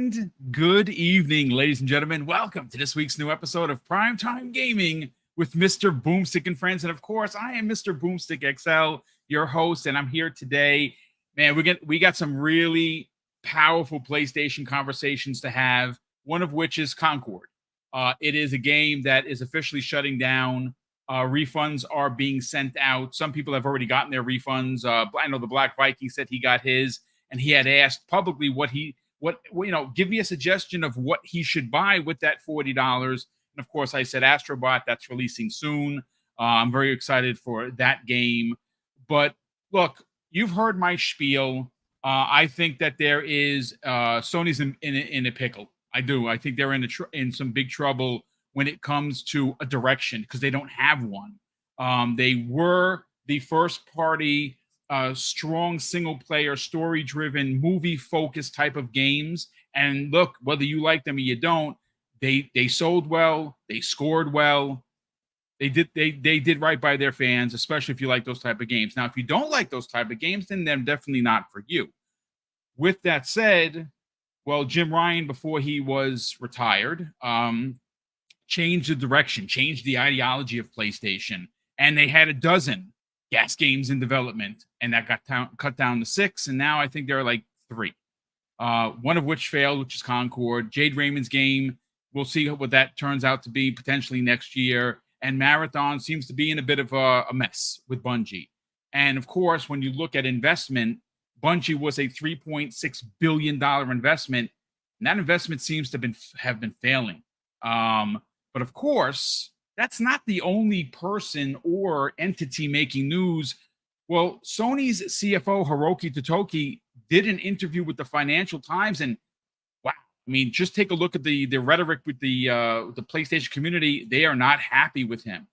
And good evening, ladies and gentlemen. Welcome to this week's new episode of Primetime Gaming with Mr. Boomstick and Friends. And of course, I am Mr. Boomstick XL, your host, and I'm here today. Man, we got some really powerful PlayStation conversations to have, one of which is Concord. It is a game that is officially shutting down. Refunds are being sent out. Some people have already gotten their refunds. I know the Black Viking said he got his, and he had asked publicly give me a suggestion of what he should buy with that $40. And of course, I said Astrobot. That's releasing soon. I'm very excited for that game. But look, you've heard my spiel. I think that there is Sony's in a pickle. I do. I think they're in some big trouble when it comes to a direction because they don't have one. They were the first party, strong single player, story driven, movie focused type of games. And look, whether you like them or you don't, they sold well, they scored well. They did right by their fans, especially if you like those type of games. Now, if you don't like those type of games, then they're definitely not for you. With that said, well, Jim Ryan, before he was retired, changed the direction, changed the ideology of PlayStation, and they had a dozen gas games in development, and that got cut down to 6, and now I think there are like 3. One of which failed, which is Concord. Jade Raymond's game, we'll see what that turns out to be potentially next year. And Marathon seems to be in a bit of a mess with Bungie. And of course, when you look at investment, Bungie was a $3.6 billion investment, and that investment seems to have been failing. But of course, that's not the only person or entity making news. Well, Sony's CFO, Hiroki Totoki, did an interview with the Financial Times, and wow, I mean, just take a look at the rhetoric with the PlayStation community. They are not happy with him.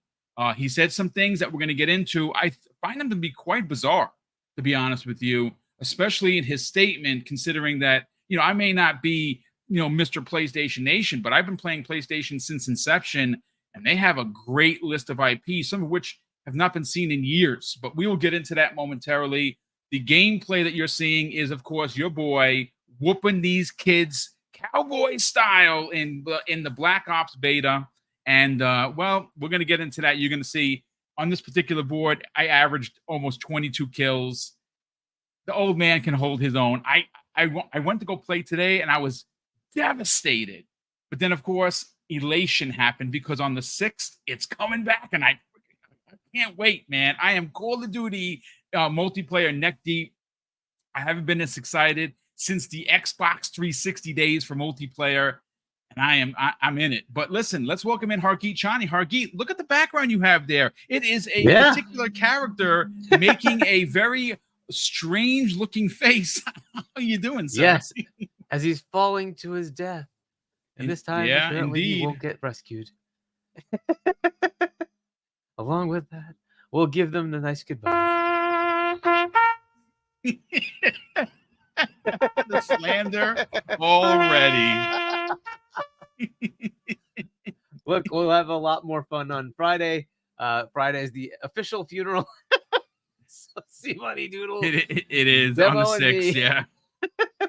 He said some things that we're going to get into. I find them to be quite bizarre, to be honest with you, especially in his statement, considering that, I may not be, Mr. PlayStation Nation, but I've been playing PlayStation since inception, and they have a great list of IP, some of which have not been seen in years. But we will get into that momentarily. The gameplay that you're seeing is, of course, your boy whooping these kids cowboy style in the Black Ops beta. And, well, we're going to get into that. You're going to see on this particular board, I averaged almost 22 kills. The old man can hold his own. I went to go play today, and I was devastated. But then, of course, elation happened because on the 6th, it's coming back, and I can't wait, man. I am Call of Duty multiplayer neck deep. I haven't been this excited since the Xbox 360 days for multiplayer, and I'm in it. But listen, let's welcome in Hargeet Chani. Hargeet, look at the background you have there. It is a particular character making a very strange looking face. How are you doing, sir? Yes, as he's falling to his death. And this time, apparently, he won't get rescued. Along with that, we'll give them the nice goodbye. The slander already. Look, we'll have a lot more fun on Friday. Friday is the official funeral. So see Money Doodle. It is Demo on the 6th, yeah.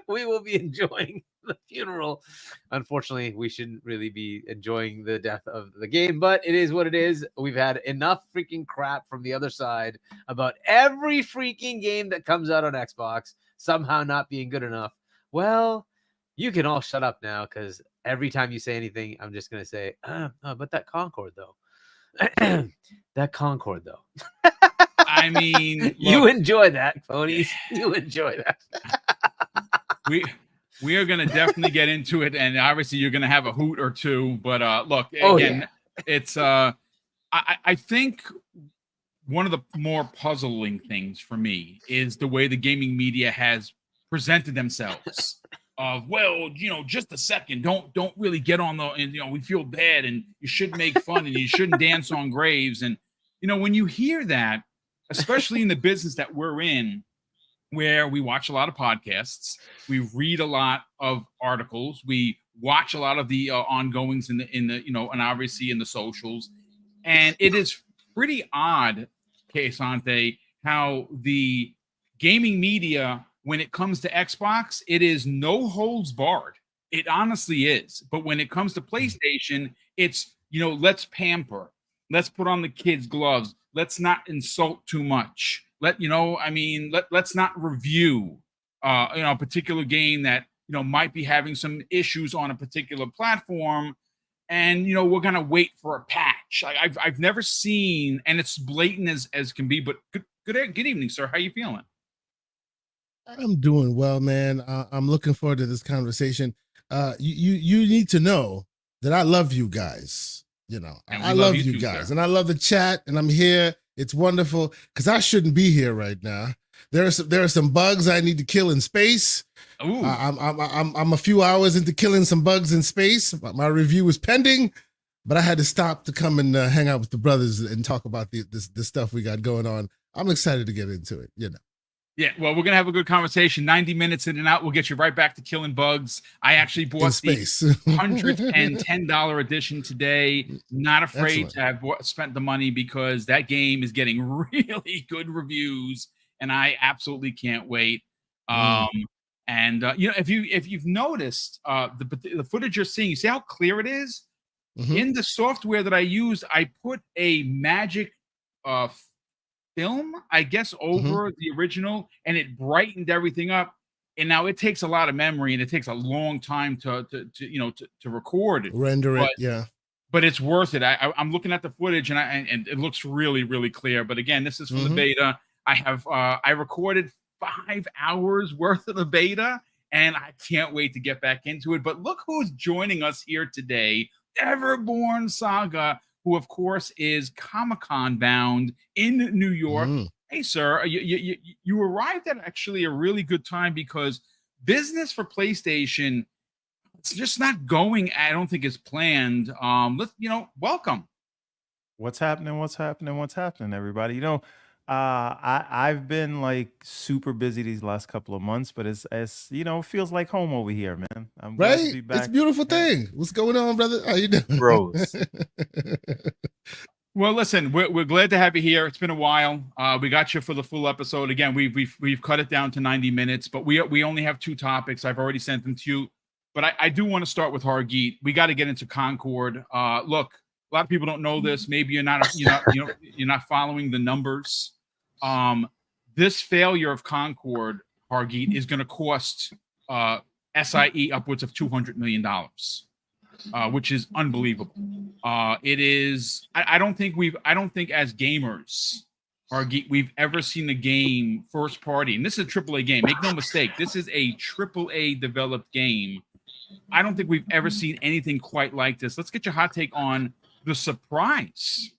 We will be enjoying the funeral. Unfortunately, we shouldn't really be enjoying the death of the game, but it is what it is. We've had enough freaking crap from the other side about every freaking game that comes out on Xbox somehow not being good enough. Well, you can all shut up now, because every time you say anything, I'm just going to say, but that Concord, though. That Concord, though. I mean, look, you enjoy that, ponies. You enjoy that. we are going to definitely get into it, and obviously you're going to have a hoot or two. But look, again, it's I think one of the more puzzling things for me is the way the gaming media has presented themselves. Well, just a second. Don't really get on and we feel bad, and you shouldn't make fun, and you shouldn't dance on graves. And when you hear that, especially in the business that we're in, where we watch a lot of podcasts, we read a lot of articles, we watch a lot of the ongoings in the and obviously in the socials, and it is pretty odd, Sante, how the gaming media, when it comes to Xbox, it is no holds barred. It honestly is. But when it comes to PlayStation, it's, let's pamper. Let's put on the kids' gloves. Let's not insult too much. Let's not review a particular game that, might be having some issues on a particular platform. And we're gonna wait for a patch. I've never seen, and it's blatant as can be, but good evening, sir. How you feeling? I'm doing well, man. I'm looking forward to this conversation. You need to know that I love you guys. And I we love you you too, guys, sir. and I love the chat, and I'm here. It's wonderful because I shouldn't be here right now. There are some bugs I need to kill in space. Ooh. I'm a few hours into killing some bugs in space. My review is pending, but I had to stop to come and hang out with the brothers and talk about the stuff we got going on. I'm excited to get into it. Yeah, well, we're gonna have a good conversation. 90 minutes in and out. We'll get you right back to killing bugs. I actually bought the $110 edition today. Not afraid to have spent the money because that game is getting really good reviews, and I absolutely can't wait. If you've noticed the footage you're seeing, you see how clear it is. In the software that I use, I put a magic film, I guess, over the original, and it brightened everything up. And now it takes a lot of memory, and it takes a long time to record it, render it. Yeah, but it's worth it. I'm looking at the footage, and it looks really, really clear. But again, this is for the beta. I recorded 5 hours worth of the beta, and I can't wait to get back into it. But look who's joining us here today, Everborn Saga, who of course is Comic-Con bound in New York. Hey, sir, you arrived at actually a really good time because business for PlayStation, it's just not going, I don't think, as planned. Welcome. What's happening, everybody? I've been like super busy these last couple of months, but it's feels like home over here, man. I'm glad to be back. It's a beautiful thing. What's going on, brother? How you doing, bros? Well, listen, we're glad to have you here. It's been a while. We got you for the full episode. Again, we've cut it down to 90 minutes, but we only have 2 topics. I've already sent them to you, but I do want to start with Hargeet. We got to get into Concord. Look, a lot of people don't know this. Maybe you're not following the numbers. This failure of Concord, Hargeet, is going to cost SIE upwards of $200 million. Which is unbelievable. It is. I don't think as gamers, Hargeet, we've ever seen a game first party, and this is a AAA game. Make no mistake, this is a AAA developed game. I don't think we've ever seen anything quite like this. Let's get your hot take on the surprise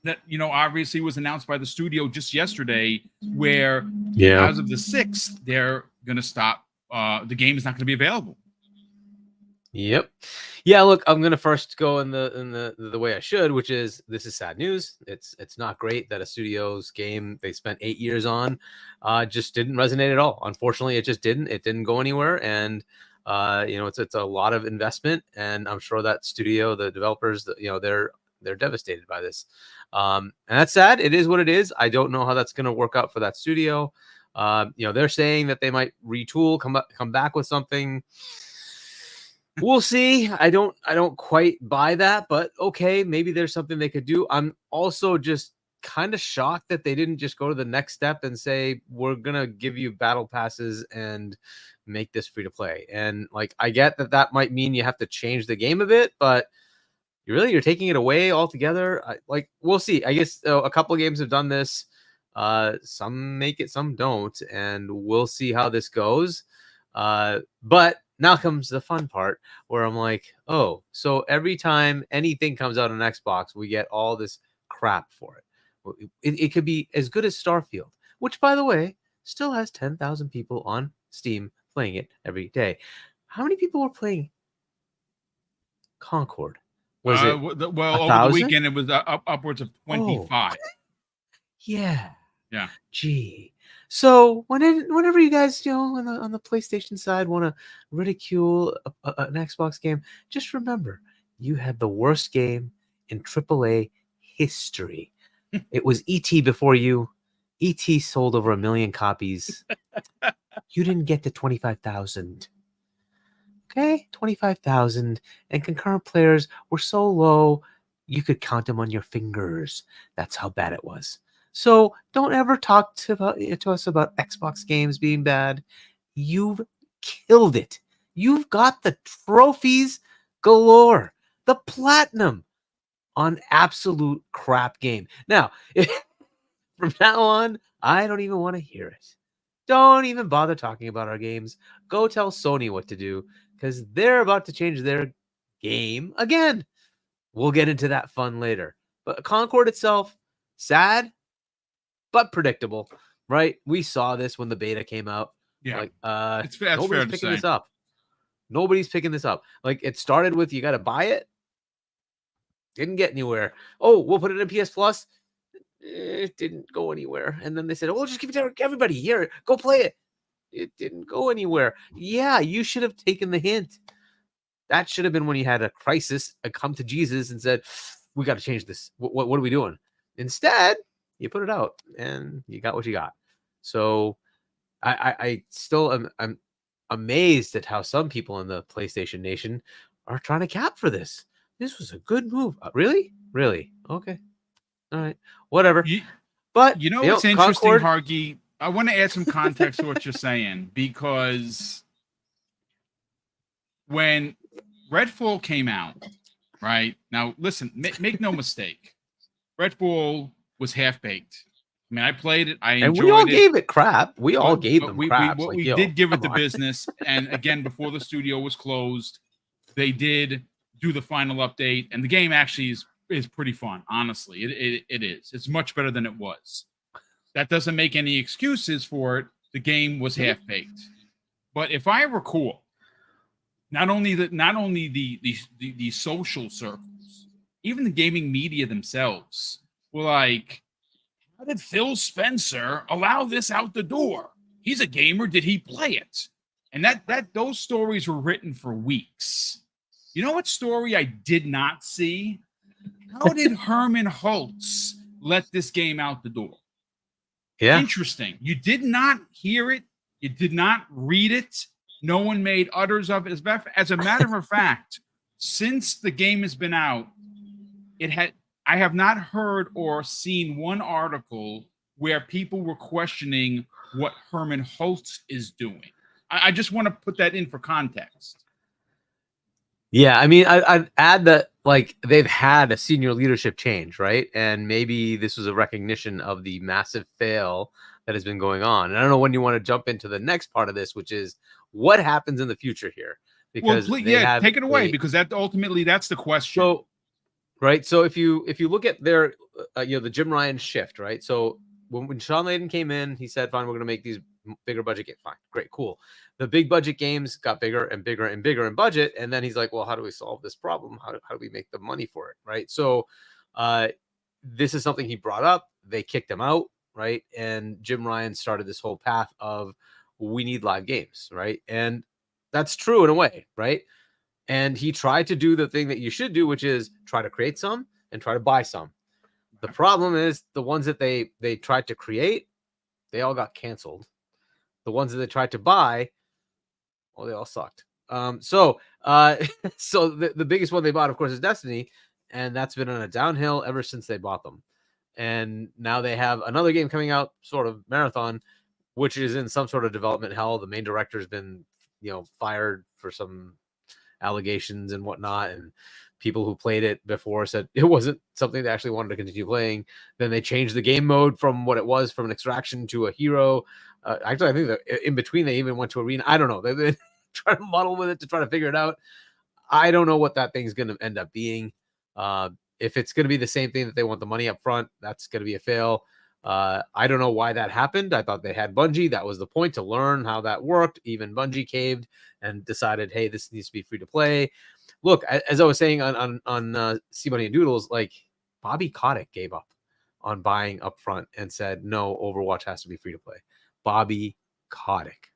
that obviously was announced by the studio just yesterday, where as of the 6th, they're going to stop. The game is not going to be available. Yep. Yeah, look, I'm gonna first go in the way I should, which is this is sad news. It's not great that a studio's game they spent 8 years on just didn't resonate at all. Unfortunately, it just didn't. It didn't go anywhere, and it's a lot of investment, and I'm sure that studio, the developers, they're devastated by this, and that's sad. It is what it is. I don't know how that's gonna work out for that studio. They're saying that they might retool, come back with something. We'll see. I don't quite buy that, but okay, maybe there's something they could do. I'm also just kind of shocked that they didn't just go to the next step and say, we're going to give you battle passes and make this free to play. And like, I get that might mean you have to change the game a bit, but you're taking it away altogether. We'll see. I guess a couple of games have done this. Some make it, some don't. And we'll see how this goes. But now comes the fun part where I'm like, oh, so every time anything comes out on Xbox, we get all this crap for it. It could be as good as Starfield, which, by the way, still has 10,000 people on Steam playing it every day. How many people were playing Concord? Was it over the 1,000? weekend? It was upwards of 25. Yeah. Yeah. Gee. So whenever you guys, on the PlayStation side want to ridicule an Xbox game, just remember you had the worst game in AAA history. It was E.T. before you. E.T. sold over 1 million copies. You didn't get to 25,000. Okay, 25,000, and concurrent players were so low you could count them on your fingers. That's how bad it was. So don't ever talk to us about Xbox games being bad. You've killed it. You've got the trophies galore, the platinum on absolute crap game. Now, from now on, I don't even want to hear it. Don't even bother talking about our games. Go tell Sony what to do because they're about to change their game again. We'll get into that fun later. But Concord itself, sad, but predictable, right? We saw this when the beta came out. Yeah. Like, that's nobody's fair to picking say. this up. Nobody's picking this up. Like, it started with you got to buy it. Didn't get anywhere. Oh, we'll put it in PS Plus. It didn't go anywhere. And then they said, oh, just give it to everybody. Here, go play it. It didn't go anywhere. Yeah, you should have taken the hint. That should have been when you had a crisis, a come to Jesus and said, we got to change this. What are we doing? Instead, you put it out and you got what you got. So I still am I'm amazed at how some people in the PlayStation Nation are trying to cap for this. This was a good move. Really? Really? Okay. All right. Whatever. But you know what's interesting, Concord, Hargy? I want to add some context to what you're saying because when Redfall came out, right? Now, listen, make no mistake. Redfall was half-baked. I mean, I played it. I enjoyed it. And we all gave it crap. We all gave them crap. We did give it the business. And again, before the studio was closed, they did do the final update. And the game actually is pretty fun, honestly. It is. It's much better than it was. That doesn't make any excuses for it. The game was half-baked. But if I recall, not only the social circles, even the gaming media themselves were like, how did Phil Spencer allow this out the door? He's a gamer. Did he play it? And those stories were written for weeks. You know what story I did not see? How did Herman Holtz let this game out the door? Yeah. Interesting. You did not hear it. You did not read it. No one made utters of it. As a matter of fact, since the game has been out, I have not heard or seen one article where people were questioning what Herman Holtz is doing. I just want to put that in for context. Yeah, I mean, I'd add that, like, they've had a senior leadership change, right? And maybe this was a recognition of the massive fail that has been going on. And I don't know when you want to jump into the next part of this, which is what happens in the future here. Because take it away, because that's the question. So, right. So if you look at their, the Jim Ryan shift, right? So when Sean Layden came in, he said, fine, we're going to make these bigger budget games. Fine, great, cool. The big budget games got bigger and bigger and bigger in budget. And then he's like, well, how do we solve this problem? How do we make the money for it? Right. So this is something he brought up. They kicked him out. Right. And Jim Ryan started this whole path of we need live games. Right. And that's true in a way. Right. And he tried to do the thing that you should do, which is try to create some and try to buy some. The problem is the ones that they tried to create, they all got canceled. The ones that they tried to buy, well, they all sucked. So the biggest one they bought, of course, is Destiny, and that's been on a downhill ever since they bought them. And now they have another game coming out, sort of Marathon, which is in some sort of development hell. The main director has been, fired for some allegations and whatnot, and people who played it before said it wasn't something they actually wanted to continue playing. Then they changed the game mode from what it was, from an extraction to a hero. Actually, I think that in between they even went to arena. I don't know. They've been trying to muddle with it to try to figure it out. I don't know what that thing's going to end up being. If it's going to be the same thing that they want the money up front, that's going to be a fail. I don't know why that happened. I thought they had Bungie. That was the point, to learn how that worked. Even Bungie caved and decided, hey, this needs to be free to play. Look, as I was saying on C-Money and Doodles, like Bobby Kotick gave up on buying up front and said, no, Overwatch has to be free to play. Bobby Kotick.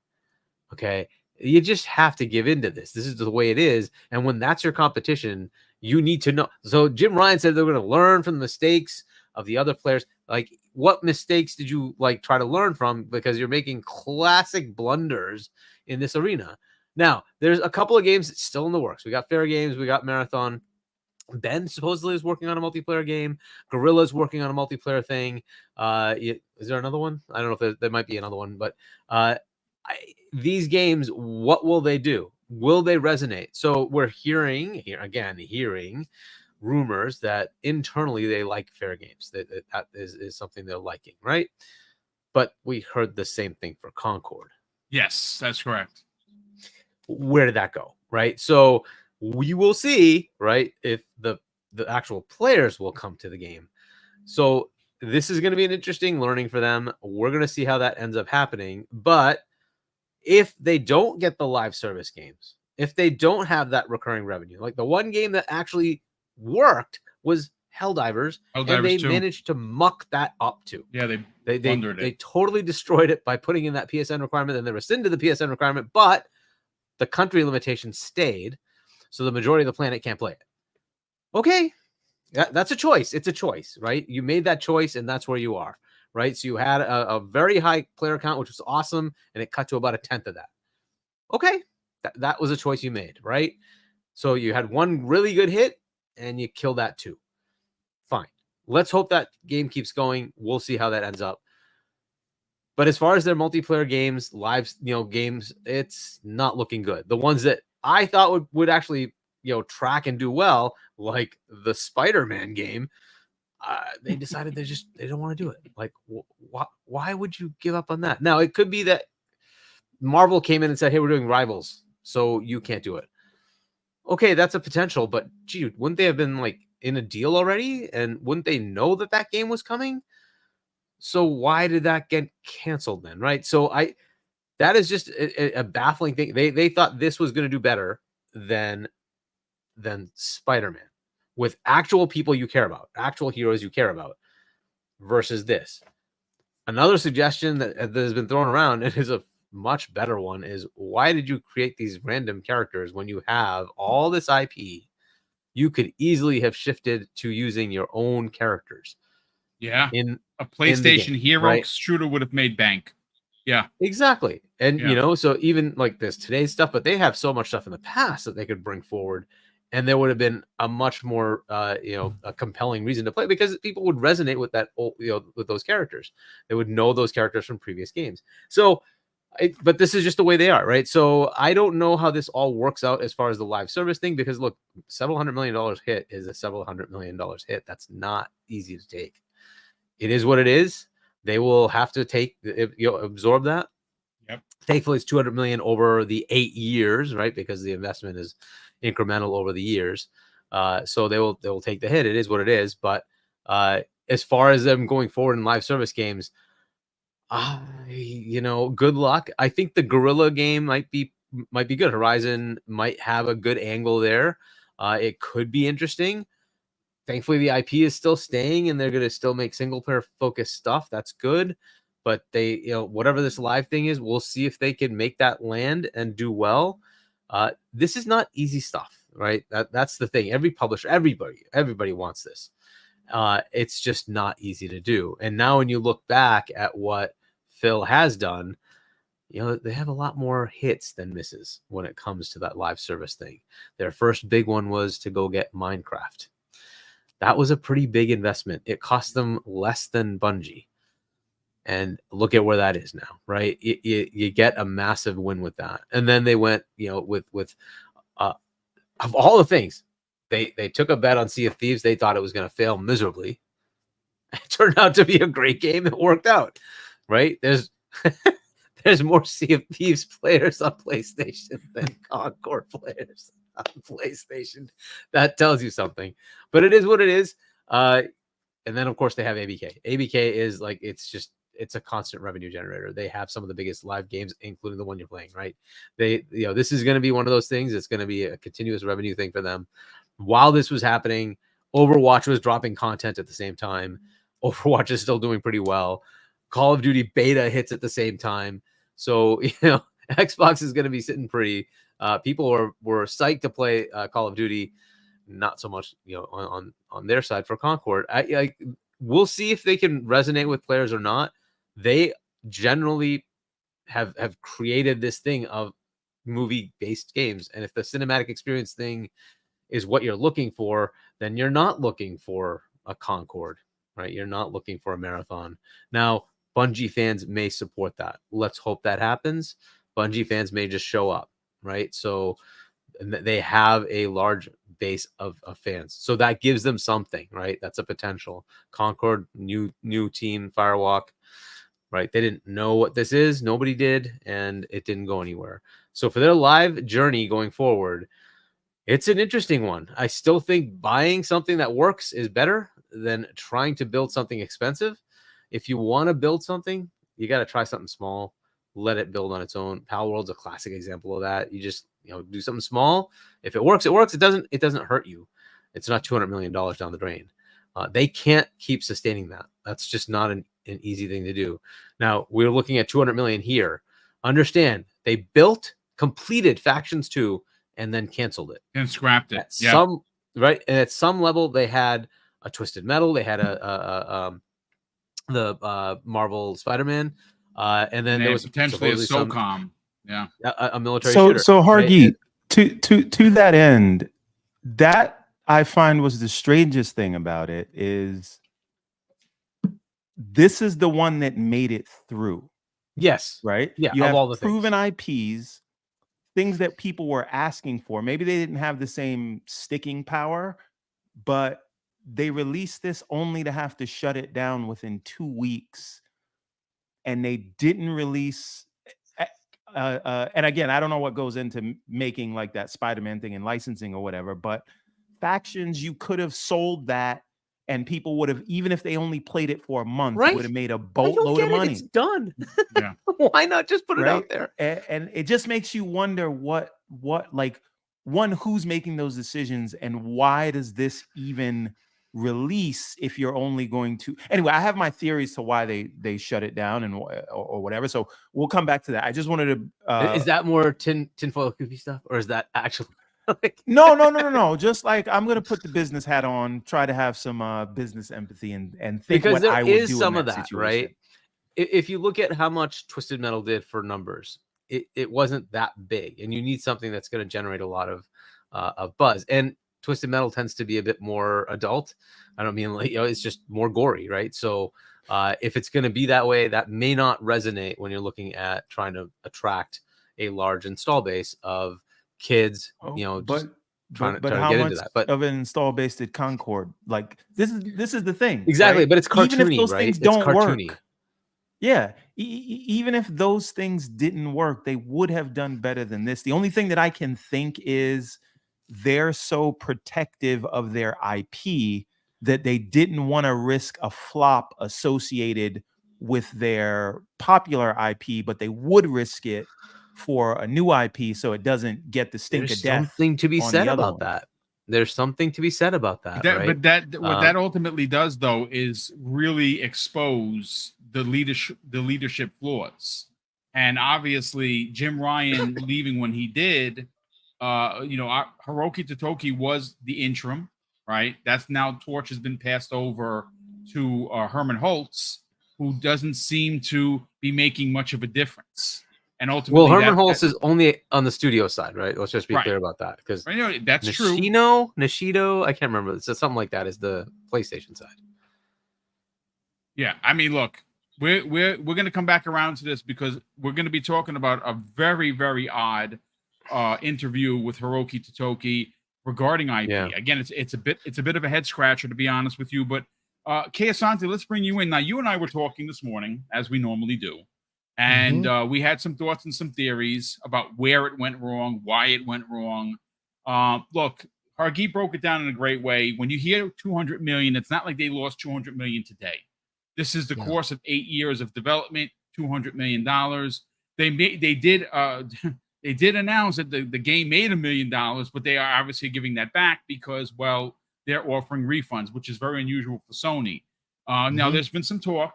Okay. You just have to give into this. This is the way it is. And when that's your competition, you need to know. So Jim Ryan said they're going to learn from the mistakes of the other players. Like, what mistakes did you try to learn from? Because you're making classic blunders in this arena. Now, there's a couple of games still in the works. We got Fair Games, we got Marathon. Ben supposedly is working on a multiplayer game. Gorilla's working on a multiplayer thing. Is there another one? I don't know if there might be another one, but these games, what will they do? Will they resonate? So we're hearing rumors that internally they like Fair Games. That is something they're liking, right? But we heard the same thing for Concord. Yes, that's correct. Where did that go? Right. So we will see, right, if the actual players will come to the game. So this is going to be an interesting learning for them. We're going to see how that ends up happening. But if they don't get the live service games, if they don't have that recurring revenue, like the one game that actually worked was Helldivers, and they managed to muck that up too. Yeah, they totally destroyed it by putting in that PSN requirement, and they rescinded the PSN requirement, but the country limitation stayed. So the majority of the planet can't play it. Okay, that's a choice. It's a choice, right? You made that choice, and that's where you are, right? So you had a very high player count, which was awesome, and it cut to about 1/10 of that. Okay, that was a choice you made, right? So you had one really good hit, and you killed that too. Fine. Let's hope that game keeps going. We'll see how that ends up. But as far as their multiplayer games, live, games, it's not looking good. The ones that I thought would actually, track and do well, like the Spider-Man game, they decided they don't want to do it. Like, why would you give up on that? Now, it could be that Marvel came in and said, hey, we're doing Rivals, so you can't do it. Okay, that's a potential, but gee, wouldn't they have been like in a deal already? And wouldn't they know that game was coming? So why did that get canceled then, right? So that is just a baffling thing. They thought this was going to do better than Spider-Man, with actual people you care about, actual heroes you care about, versus this. Another suggestion that has been thrown around, and is a much better one, is why did you create these random characters when you have all this IP? You could easily have shifted to using your own characters. Yeah. In a PlayStation game, hero right? shooter would have made bank. Yeah. Exactly. And so even like this today's stuff, but they have so much stuff in the past that they could bring forward, and there would have been a much more a compelling reason to play, because people would resonate with that with those characters. They would know those characters from previous games. So but this is just the way they are, right? So I don't know how this all works out as far as the live service thing, because look, several $100 million hit is a several $100 million hit. That's not easy to take. It is what it is. They will have to absorb that. Yep. Thankfully, it's $200 million over the 8 years, right? Because the investment is incremental over the years. So they will take the hit. It is what it is. But as far as them going forward in live service games, good luck. I think the Gorilla game might be good. Horizon might have a good angle there. It could be interesting. Thankfully, the IP is still staying, and they're going to still make single player focused stuff. That's good. But they, whatever this live thing is, we'll see if they can make that land and do well. This is not easy stuff, right? That's the thing. Every publisher, everybody wants this. It's just not easy to do. And now when you look back at what Phil has done, they have a lot more hits than misses when it comes to that live service thing. Their first big one was to go get Minecraft. That was a pretty big investment. It cost them less than Bungie. And look at where that is now, right? You get a massive win with that. And then they went, with of all the things, they took a bet on Sea of Thieves. They thought it was going to fail miserably. It turned out to be a great game. It worked out, right? There's more Sea of Thieves players on PlayStation than Concord players on PlayStation. That tells you something. But it is what it is. And then, of course, they have ABK. ABK is like, it's a constant revenue generator. They have some of the biggest live games, including the one you're playing, right? This is going to be one of those things. It's going to be a continuous revenue thing for them. While this was happening, Overwatch was dropping content at the same time. Overwatch is still doing pretty well. Call of Duty beta hits at the same time. So, Xbox is going to be sitting pretty. People were psyched to play Call of Duty. Not so much, on their side for Concord. We'll see if they can resonate with players or not. They generally have created this thing of movie-based games. And if the cinematic experience thing is what you're looking for, then you're not looking for a Concord, right? You're not looking for a Marathon. Now, Bungie fans may support that. Let's hope that happens. Bungie fans may just show up, right? So they have a large base of fans. So that gives them something, right? That's a potential. Concord, new team, Firewalk, right? They didn't know what this is. Nobody did, and it didn't go anywhere. So for their live journey going forward, it's an interesting one. I still think buying something that works is better than trying to build something expensive. If you want to build something, you got to try something small, let it build on its own. Pal World's a classic example of that. You just, do something small. If it works, it works. It doesn't hurt you. It's not $200 million down the drain. They can't keep sustaining that. That's just not an easy thing to do. Now we're looking at 200 million here. Understand, they completed Factions 2 and then canceled it and scrapped it. Some right, and at some level they had a Twisted Metal, they had the Marvel Spider-Man, and then there was potentially a some, SOCOM, a military shooter. So Hargi, right? to that end, that I find was the strangest thing about it is this is the one that made it through. Yes. Right. Yeah. You have all the proven IPs. Things that people were asking for. Maybe they didn't have the same sticking power, but they released this only to have to shut it down within 2 weeks. And they didn't release. And again, I don't know what goes into making like that Spider-Man thing and licensing or whatever, but Factions, you could have sold that and people would have, even if they only played it for a month, would have made a boatload of money. It's done. Yeah. Why not just put it out there? And it just makes you wonder what like, one, who's making those decisions and why does this even release if you're only going to, anyway, I have my theories to why they shut it down and or whatever. So we'll come back to that. I just wanted to is that more tinfoil goofy stuff or is that actual? No. Just like I'm gonna put the business hat on, try to have some business empathy and think because what I would do some in of that, situation. right? If you look at how much Twisted Metal did for numbers, it wasn't that big, and you need something that's going to generate a lot of buzz. And Twisted Metal tends to be a bit more adult. I don't mean like it's just more gory, right? So if it's going to be that way, that may not resonate when you're looking at trying to attract a large install base of kids, but trying to how get much into that. But of an install base did Concord like? This is the thing, exactly. right? But it's cartoony, even if those right? things don't work. Yeah, even if those things didn't work, they would have done better than this. The only thing that I can think is they're so protective of their IP that they didn't want to risk a flop associated with their popular IP, but they would risk it for a new IP so it doesn't get the stink of death. There's something to be said about that. There's something to be said about that, right? But what that ultimately does, though, is really expose the leadership flaws. And obviously, Jim Ryan leaving when he did, Hiroki Totoki was the interim, right? That's now torch has been passed over to Herman Holtz, who doesn't seem to be making much of a difference. And ultimately, Herman Holtz is only on the studio side, right? Let's just be clear about that, because that's true. Nishido, I can't remember. It's something like that is the PlayStation side. Yeah, I mean, look, we're going to come back around to this because we're going to be talking about a very, very odd interview with Hiroki Totoki regarding IP. Yeah. Again, it's a bit of a head scratcher, to be honest with you. But Kei Asante, let's bring you in now. You and I were talking this morning, as we normally do. And we had some thoughts and some theories about where it went wrong, why it went wrong. Look, Hargi broke it down in a great way. When you hear 200 million, it's not like they lost 200 million today. This is the course of 8 years of development, $200 million. They did announce that the game made $1 million, but they are obviously giving that back because, well, they're offering refunds, which is very unusual for Sony. Now, there's been some talk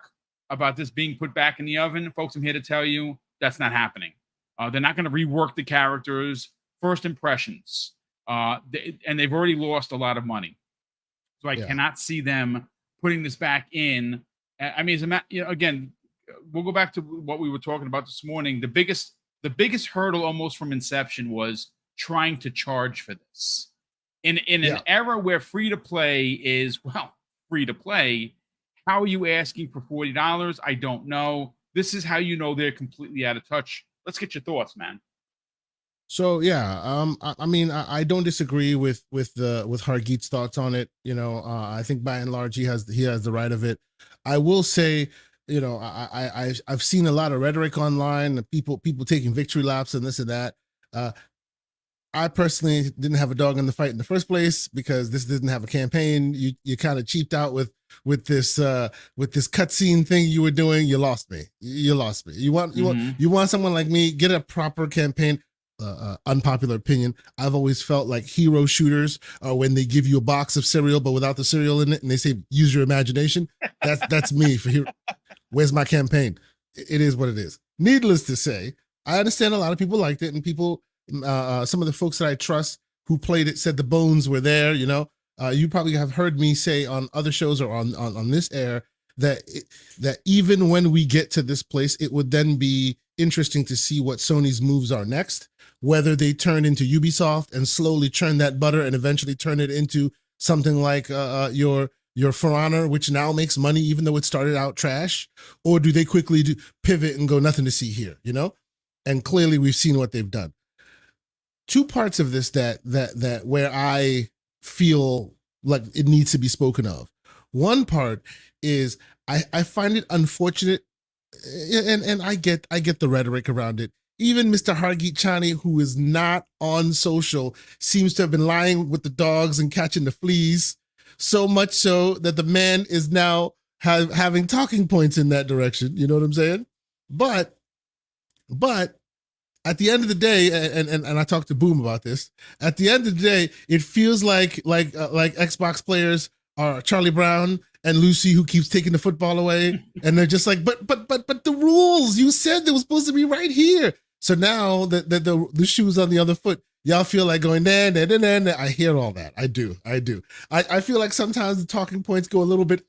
about this being put back in the oven. Folks, I'm here to tell you that's not happening. They're not going to rework the characters. First impressions. And they've already lost a lot of money. So I cannot see them putting this back in. I mean, again, we'll go back to what we were talking about this morning. The biggest the biggest hurdle almost from inception was trying to charge for this. In an era where free to play is, well, free to play, how are you asking for $40? I don't know. This is how you know they're completely out of touch. Let's get your thoughts, man. So yeah, I mean, I don't disagree with Hargeet's thoughts on it. You know, I think by and large he has the right of it. I will say, you know, I've seen a lot of rhetoric online, people taking victory laps and this and that. I personally didn't have a dog in the fight in the first place because this didn't have a campaign. You kind of cheaped out with this cutscene thing you were doing. You lost me. You want someone like me, get a proper campaign. Unpopular opinion, I've always felt like hero shooters are when they give you a box of cereal but without the cereal in it and they say use your imagination. That's me for hero. Where's my campaign? It is what it is. Needless to say, I understand a lot of people liked it, and people, some of the folks that I trust who played it said the bones were there. You know, you probably have heard me say on other shows or on this air that even when we get to this place, it would then be interesting to see what Sony's moves are next, whether they turn into Ubisoft and slowly churn that butter and eventually turn it into something like your For Honor, which now makes money even though it started out trash, or do they quickly pivot and go nothing to see here, you know? And clearly we've seen what they've done. Two parts of this that where I feel like it needs to be spoken of. One part is I find it unfortunate, and I get the rhetoric around it. Even Mr. Hargeet Chani, who is not on social, seems to have been lying with the dogs and catching the fleas, so much so that the man is now having talking points in that direction. You know what I'm saying? But at the end of the day, and I talked to Boom about this, at the end of the day, it feels like Xbox players are Charlie Brown and Lucy, who keeps taking the football away, and they're just like, but the rules, you said they were supposed to be right here. So now that the shoe's on the other foot, y'all feel like going, nah. I hear all that. I do. I feel like sometimes the talking points go a little bit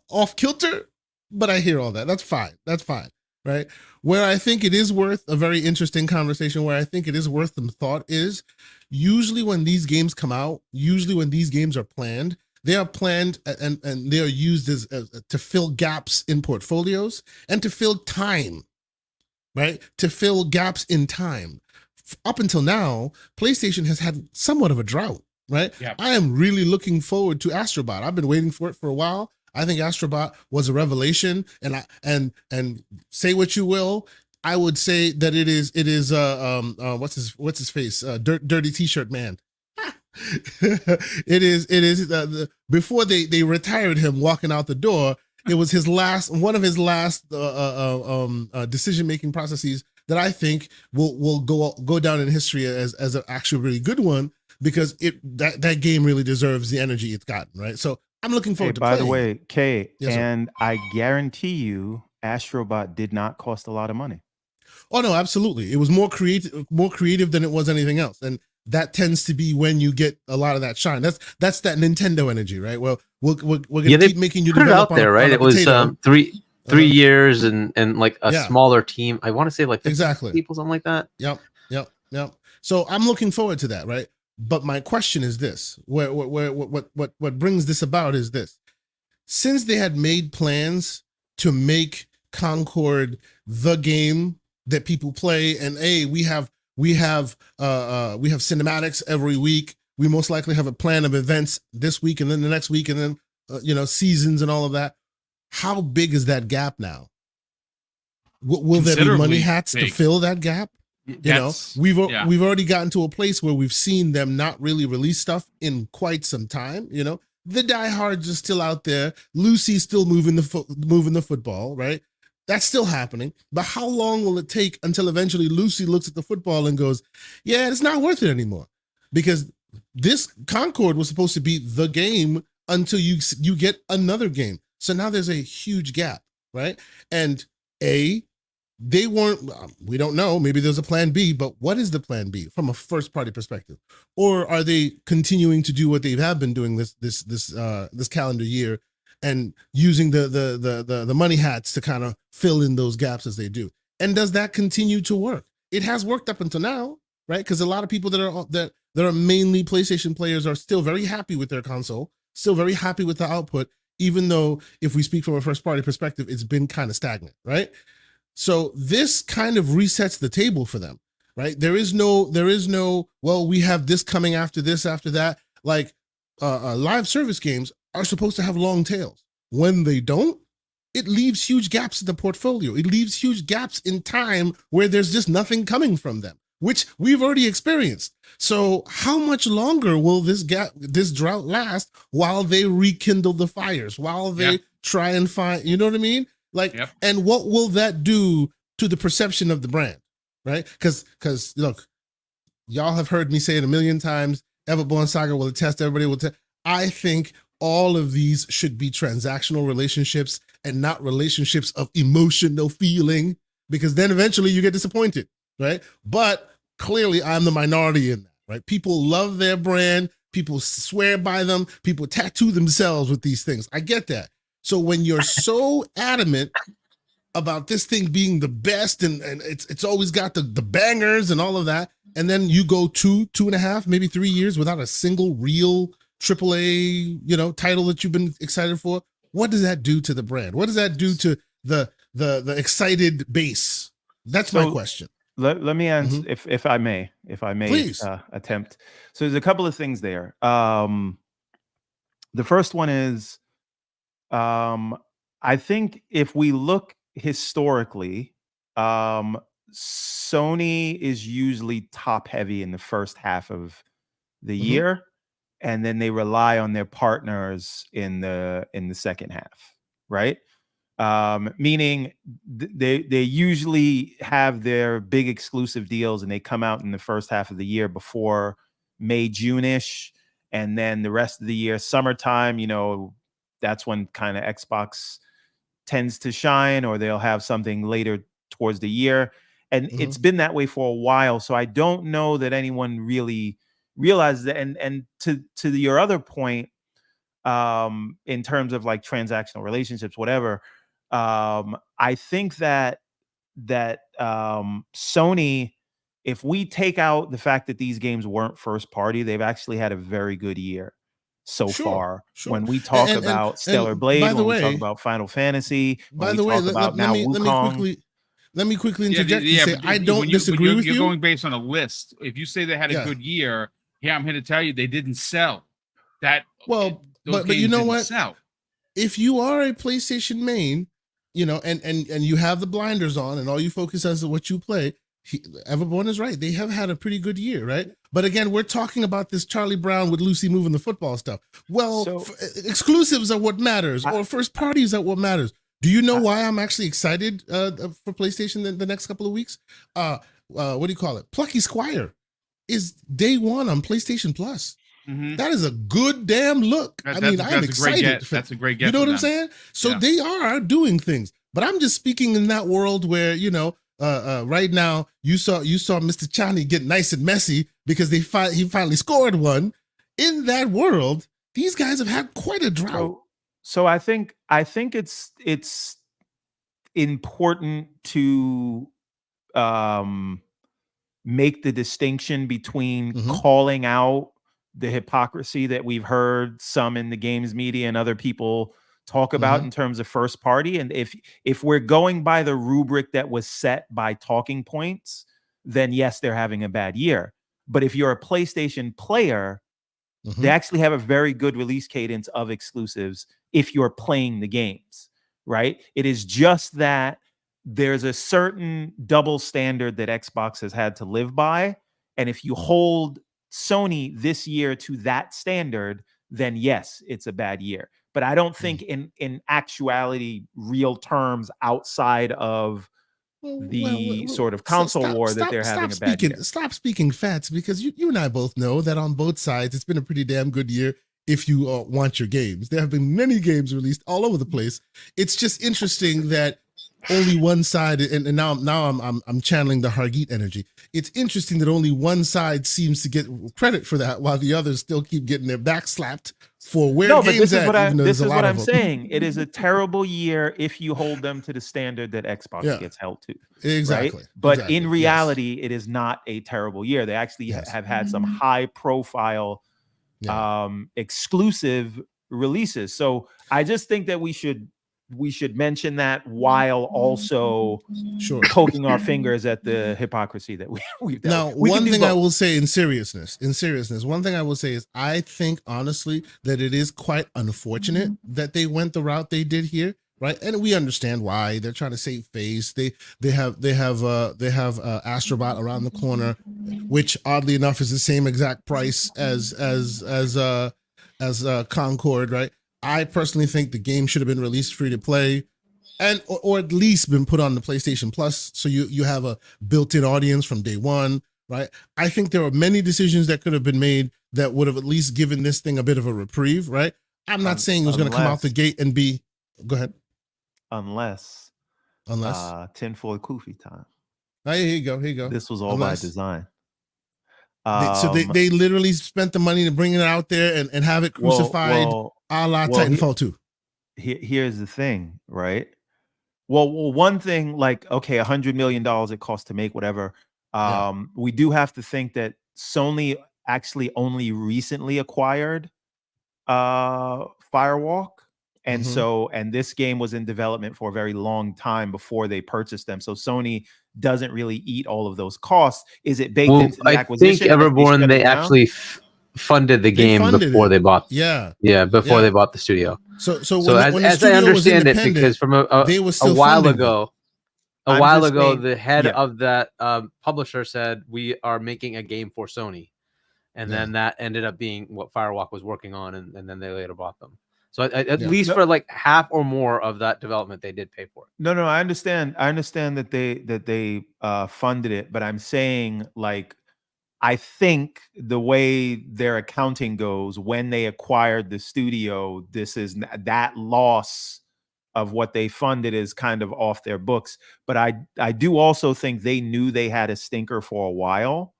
off kilter, but I hear all that. That's fine. Right? Where I think it is worth a very interesting conversation, where I think it is worth some thought, is usually when these games come out, usually when these games are planned, they are planned and they are used as to fill gaps in portfolios and to fill time, right? To fill gaps in time. Up until now, PlayStation has had somewhat of a drought, right? Yep. I am really looking forward to Astrobot. I've been waiting for it for a while. I think Astrobot was a revelation, and say what you will, I would say that it is what's his face, dirty t-shirt man. it is before they retired him walking out the door, it was one of his last decision-making processes that I think will go down in history as an actually really good one, because that game really deserves the energy it's gotten, right? So I'm looking forward to playing. By the way, Kay, yes, and I guarantee you Astrobot did not cost a lot of money. Oh no, absolutely. It was more creative than it was anything else. And that tends to be when you get a lot of that shine. That's that Nintendo energy, right? Well, we're gonna keep making you put it develop out there, right? It was 3 years and like a smaller team. I want to say like 50 people, something like that. Yep. So I'm looking forward to that, right? But my question is this: what brings this about is this: since they had made plans to make Concord the game that people play, and we have cinematics every week. We most likely have a plan of events this week and then the next week, and then seasons and all of that. How big is that gap now? Will there be money hats to fill that gap? We've already gotten to a place where we've seen them not really release stuff in quite some time. The diehards are still out there. Lucy's still moving the football, right? That's still happening. But how long will it take until eventually Lucy looks at the football and goes, yeah, it's not worth it anymore? Because this Concord was supposed to be the game until you get another game. So now there's a huge gap, right? And they weren't, we don't know, maybe there's a plan B, but what is the plan B from a first party perspective? Or are they continuing to do what they have been doing this calendar year and using the money hats to kind of fill in those gaps as they do? And does that continue to work? it has worked up until now, right? Because a lot of people that are mainly PlayStation players are still very happy with their console, still very happy with the output, even though if we speak from a first party perspective, it's been kind of stagnant, right? So this kind of resets the table for them, right? There is no, well, we have this coming after this, after that. Like live service games are supposed to have long tails. When they don't, it leaves huge gaps in the portfolio. It leaves huge gaps in time where there's just nothing coming from them, which we've already experienced. So how much longer will this drought last while they rekindle the fires, while they try and find, you know what I mean? Like, and what will that do to the perception of the brand, right? Because look, y'all have heard me say it a million times. Everborn Saga will attest, everybody will attest. I think all of these should be transactional relationships and not relationships of emotional feeling, because then eventually you get disappointed, right? But clearly I'm the minority in that, right? People love their brand, people swear by them, people tattoo themselves with these things. I get that. So when you're so adamant about this thing being the best and it's always got the bangers and all of that, and then you go 2.5, maybe 3 years without a single real AAA, title that you've been excited for, what does that do to the brand? What does that do to the excited base? That's my question. Let me answer, if I may, Please. Attempt. So there's a couple of things there. The first one is, I think if we look historically, Sony is usually top heavy in the first half of the year, and then they rely on their partners in the second half, right? Meaning they usually have their big exclusive deals and they come out in the first half of the year before May, June-ish, and then the rest of the year, summertime, that's when kind of Xbox tends to shine, or they'll have something later towards the year. And it's been that way for a while. So I don't know that anyone really realizes that. And to your other point, in terms of like transactional relationships, whatever, I think that Sony, if we take out the fact that these games weren't first party, they've actually had a very good year so far. When we talk about Stellar Blade, when we talk about Final Fantasy, when we talk about now Wukong. Let me quickly interject and say I don't disagree with you. You're going based on a list. If you say they had a good year, I'm here to tell you they didn't sell. That but you know what? Sell. If you are a PlayStation main, and you have the blinders on and all you focus on is what you play, Everborn is right. They have had a pretty good year, right? But again, we're talking about this Charlie Brown with Lucy moving the football stuff. Well, exclusives are what matters, or first parties are what matters. Do you know why I'm actually excited for PlayStation the next couple of weeks? What do you call it? Plucky Squire is day one on PlayStation Plus. That is a good damn look. I'm excited. That's a great get. You know what I'm saying? So they are doing things. But I'm just speaking in that world where, right now you saw Mr. Chani get nice and messy because he finally scored one. In that world, these guys have had quite a drought. So I think it's important to make the distinction between calling out the hypocrisy that we've heard some in the games media and other people talk about in terms of first party. And if we're going by the rubric that was set by talking points, then yes, they're having a bad year. But if you're a PlayStation player, they actually have a very good release cadence of exclusives if you're playing the games, right? It is just that there's a certain double standard that Xbox has had to live by. And if you hold Sony this year to that standard, then yes, it's a bad year. But I don't think in actuality, real terms, outside of the sort of console war that they're having a bad year. Stop speaking facts, because you and I both know that on both sides, it's been a pretty damn good year if you want your games. There have been many games released all over the place. It's just interesting that only one side, and now I'm channeling the Hargeet energy. It's interesting that only one side seems to get credit for that, while the others still keep getting their back slapped for where No, but games this is at. what Even though this there's a is lot what of I'm them. saying. It is a terrible year if you hold them to the standard that Xbox Yeah. gets held to. Exactly. Right? But exactly. in reality, it is not a terrible year. They actually Yes. have had some high profile exclusive releases. So I just think that we should mention that while also poking our fingers at the hypocrisy that we've done. Now, one thing I will say in seriousness, one thing I will say is I think honestly that it is quite unfortunate that they went the route they did here. Right, and we understand why they're trying to save face. They have Astrobot around the corner, which oddly enough is the same exact price as Concord. Right, I personally think the game should have been released free to play, and or at least been put on the PlayStation Plus, so you have a built-in audience from day one. Right, I think there are many decisions that could have been made that would have at least given this thing a bit of a reprieve. Right, I'm not saying it was going to come out the gate and be. Go ahead. Unless tinfoil kufi time. Oh, here you go. This was all by design. So they literally spent the money to bring it out there and have it crucified a la Titanfall 2. Here's the thing, right? Well, one thing, like, okay, $100 million it costs to make whatever. We do have to think that Sony actually only recently acquired Firewalk. And and this game was in development for a very long time before they purchased them. So Sony doesn't really eat all of those costs. Is it baked into the acquisition? I think Everborn, they actually funded the game before they bought. Before they bought the studio. So when as I understand it, because from a while ago, the head of that publisher said we are making a game for Sony, and then that ended up being what Firewalk was working on, and then they later bought them. So at least for like half or more of that development, they did pay for it. No, I understand. I understand that they funded it, but I'm saying, like, I think the way their accounting goes, when they acquired the studio, this is that loss of what they funded is kind of off their books. But I do also think they knew they had a stinker for a while.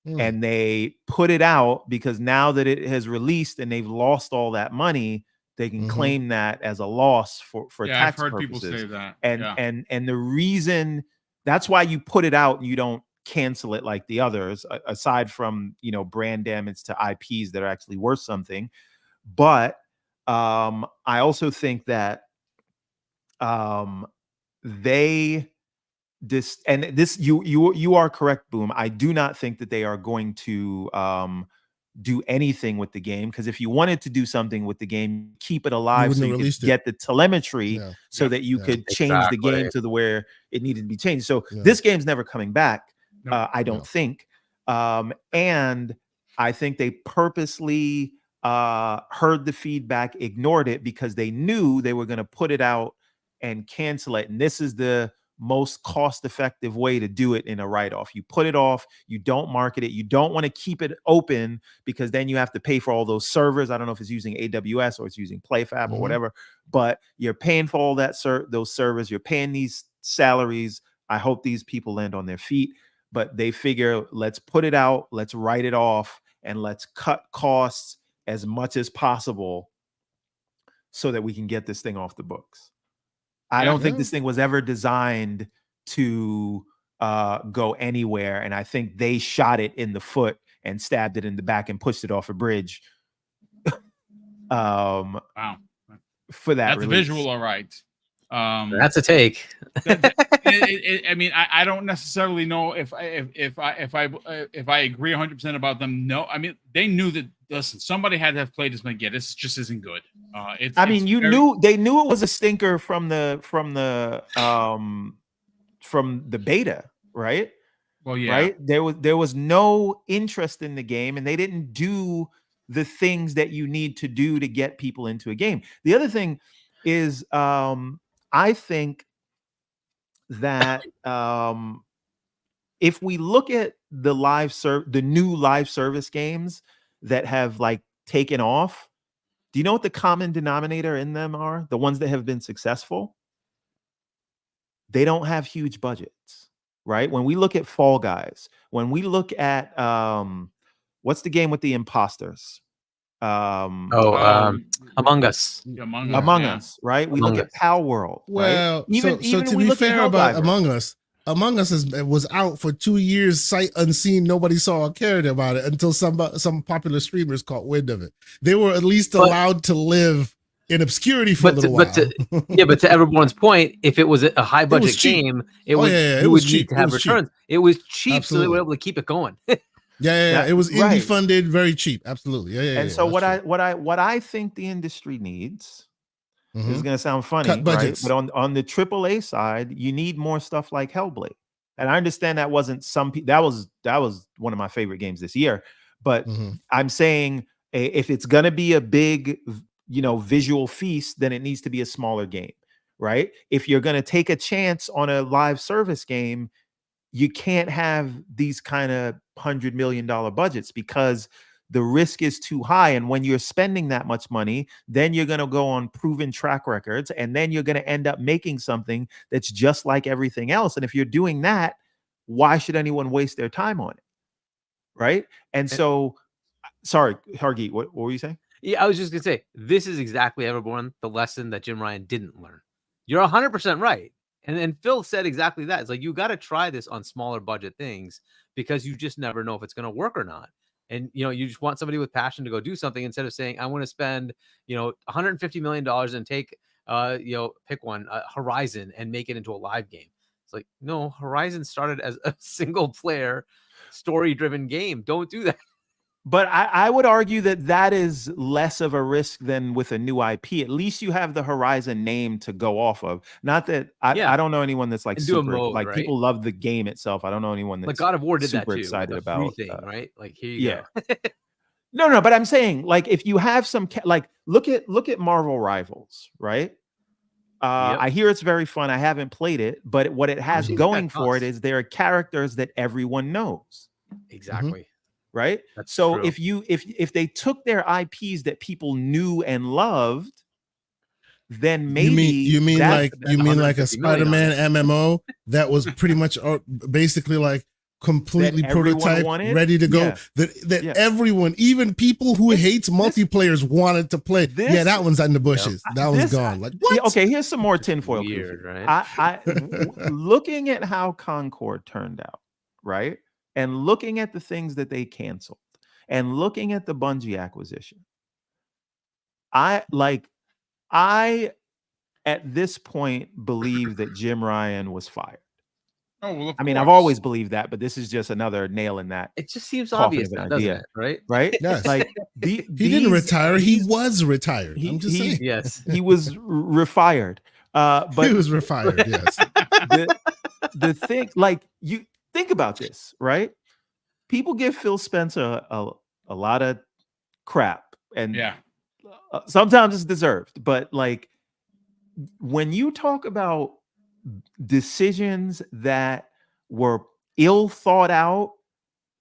And they put it out because now that it has released and they've lost all that money, they can claim that as a loss for tax purposes. I've heard people say that. And the reason that's why you put it out and you don't cancel it like the others, aside from, brand damage to IPs that are actually worth something. But I also think that you are correct, Boom. I do not think that they are going to do anything with the game, because if you wanted to do something with the game, keep it alive so you could get the telemetry so that you could change the game to where it needed to be changed. So this game's never coming back, I don't think. And I think they purposely heard the feedback, ignored it, because they knew they were going to put it out and cancel it. And this is the most cost-effective way to do it in a write-off. You put it off, you don't market it, you don't want to keep it open because then you have to pay for all those servers. I don't know if it's using AWS or it's using PlayFab or whatever, but you're paying for all that those servers, you're paying these salaries. I hope these people land on their feet, but they figure, let's put it out, let's write it off, and let's cut costs as much as possible so that we can get this thing off the books. I don't think this thing was ever designed to go anywhere. And I think they shot it in the foot and stabbed it in the back and pushed it off a bridge. Wow. For that That's a visual, all right. That's a take. I mean, I don't necessarily know if I agree 100% about them. No, I mean, they knew that. Listen, somebody had to have played this. Like, this just isn't good. They knew it was a stinker from the beta, right? Well, yeah, right. There was no interest in the game, and they didn't do the things that you need to do to get people into a game. The other thing is, I think that if we look at the new live service games that have like taken off, do you know what the common denominator in them are? The ones that have been successful? they don't have huge budgets, right? When we look at Fall Guys, when we look at what's the game with the imposters? Among Us. Among Us, right? We Among look Us. at Pal World, Well, right? so Even to we be look at fair about Helldivers. Among Us was out for 2 years, sight unseen. Nobody saw or cared about it until some popular streamers caught wind of it. They were at least allowed to live in obscurity for a little while. But to everyone's point, if it was a high budget game, it would need to have returns. Cheap. It was cheap, Absolutely. so they were able to keep it going. Yeah. It was indie funded, very cheap. Absolutely. Yeah. And so what I think the industry needs. This is going to sound funny, right? But on the AAA side, you need more stuff like Hellblade. And I understand that wasn't that was one of my favorite games this year. But I'm saying if it's going to be a big, visual feast, then it needs to be a smaller game, right? If you're going to take a chance on a live service game, you can't have these kind of $100 million budgets because the risk is too high. And when you're spending that much money, then you're going to go on proven track records, and then you're going to end up making something that's just like everything else. And if you're doing that, why should anyone waste their time on it? Right. And so, sorry, Hargeet, what were you saying? Yeah, I was just going to say, this is exactly, Everborn, the lesson that Jim Ryan didn't learn. You're 100% right. And Phil said exactly that. It's like, you got to try this on smaller budget things because you just never know if it's going to work or not. And, you just want somebody with passion to go do something instead of saying, I want to spend, $150 million and take, pick one, Horizon, and make it into a live game. It's like, no, Horizon started as a single player story driven game. Don't do that. But I would argue that is less of a risk than with a new IP. At least you have the Horizon name to go off of. Not that I don't know anyone that's like super mode, right? People love the game itself. I don't know anyone that's like God of War did super that too, excited about thing, right? Like here you go. No, but I'm saying like if you have some look at Marvel Rivals, right? I hear it's very fun. I haven't played it, but what it has going for it is there are characters that everyone knows. Exactly. Right. That's so true. if they took their IPs that people knew and loved, then maybe you mean like a Spider-Man MMO that was pretty much basically like completely prototype, ready to go. That everyone, even people who hates multiplayers, wanted to play. That one's in the bushes. That one's gone. Like what? Okay, here's some more tinfoil. Weird, right? Looking at how Concord turned out, right? And looking at the things that they canceled and looking at the Bungie acquisition, I at this point believe that Jim Ryan was fired. Oh, well, I mean, I've always believed that, but this is just another nail in that. It just seems obvious, now, doesn't it? Right? Right? Yes. Like he didn't retire. He was retired. I'm just saying. Yes, he was refired. But he was refired. Yes. The thing, like you think about this, right? People give Phil Spencer a lot of crap, and sometimes it's deserved. But like when you talk about decisions that were ill thought out,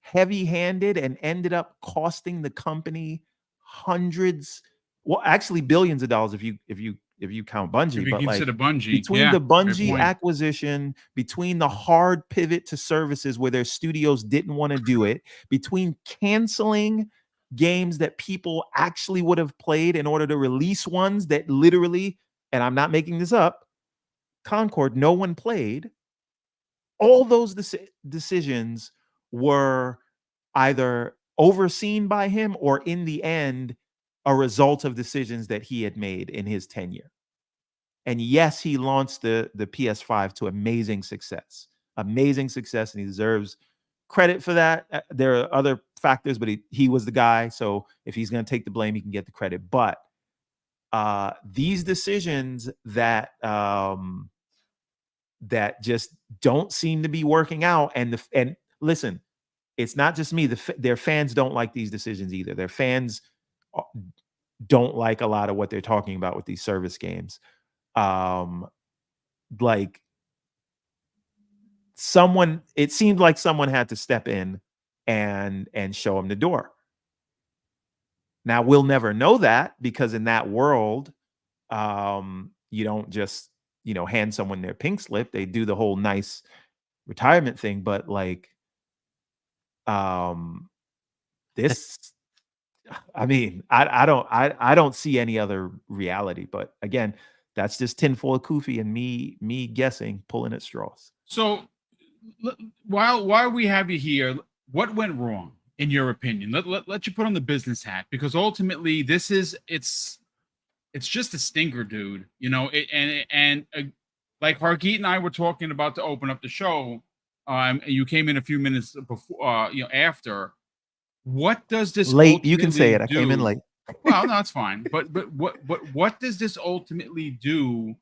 heavy-handed, and ended up costing the company hundreds, well, actually billions of dollars if you count Bungie. If you but consider like Bungie, between the Bungie acquisition, between the hard pivot to services where their studios didn't want to do it, between canceling games that people actually would have played in order to release ones that literally, and I'm not making this up, Concord, no one played. All those decisions were either overseen by him or in the end a result of decisions that he had made in his tenure. And yes, he launched the PS5 to amazing success, and he deserves credit for that. There are other factors, but he was the guy. So if he's going to take the blame, he can get the credit. But these decisions that that just don't seem to be working out, and listen, it's not just me. Their fans don't like these decisions either. Their fans don't like a lot of what they're talking about with these service games. Like it seemed like someone had to step in and show him the door. Now we'll never know that because in that world, you don't just hand someone their pink slip. They do the whole nice retirement thing, but like, this, I mean, I don't see any other reality. But again, that's just tinfoil kufi and me guessing, pulling at straws. So while we have you here, what went wrong in your opinion? Let you put on the business hat, because ultimately it's just a stinker, dude. Like Hargeet and I were talking about to open up the show. You came in a few minutes before, after. What does this late? You can say it. I came in late. Well, no, it's fine. But what does this ultimately do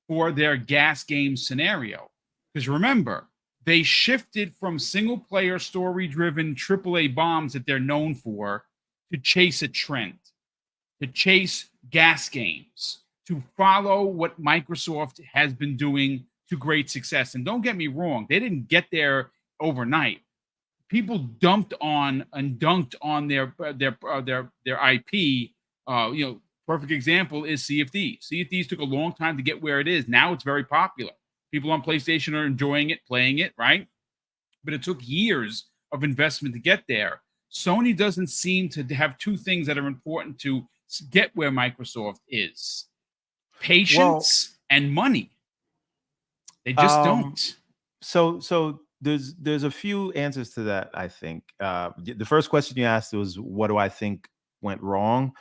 for their gas game scenario? Because remember, they shifted from single player story driven AAA bombs that they're known for to chase a trend, to chase gas games, to follow what Microsoft has been doing to great success. And don't get me wrong, they didn't get there overnight. People dumped on and dunked on their IP. Perfect example is CFD. CFDs took a long time to get where it is. Now it's very popular. People on PlayStation are enjoying it, playing it, right? But it took years of investment to get there. Sony doesn't seem to have two things that are important to get where Microsoft is: patience and money. They just don't. So there's a few answers to that, I think. The first question you asked was, what do I think went wrong?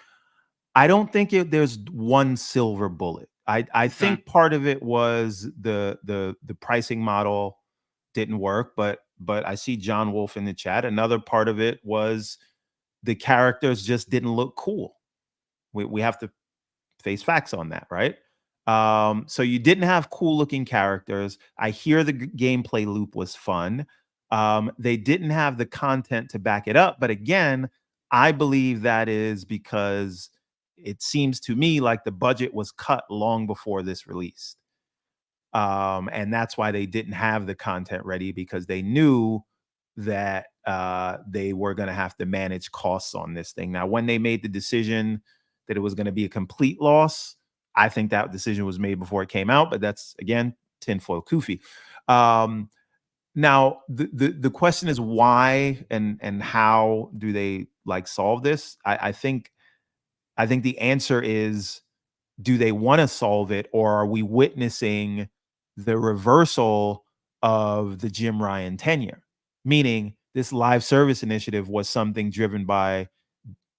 I don't think there's one silver bullet. I think part of it was the pricing model didn't work, but I see John Wolf in the chat. Another part of it was the characters just didn't look cool. We have to face facts on that, right? So you didn't have cool looking characters. I hear the gameplay loop was fun. They didn't have the content to back it up. But again, I believe that is because it seems to me like the budget was cut long before this released. And that's why they didn't have the content ready, because they knew that they were going to have to manage costs on this thing. Now, when they made the decision that it was going to be a complete loss, I think that decision was made before it came out, but that's, again, tinfoil kufi. Now, the question is why and how do they solve this? I think the answer is, do they want to solve it, or are we witnessing the reversal of the Jim Ryan tenure? Meaning this live service initiative was something driven by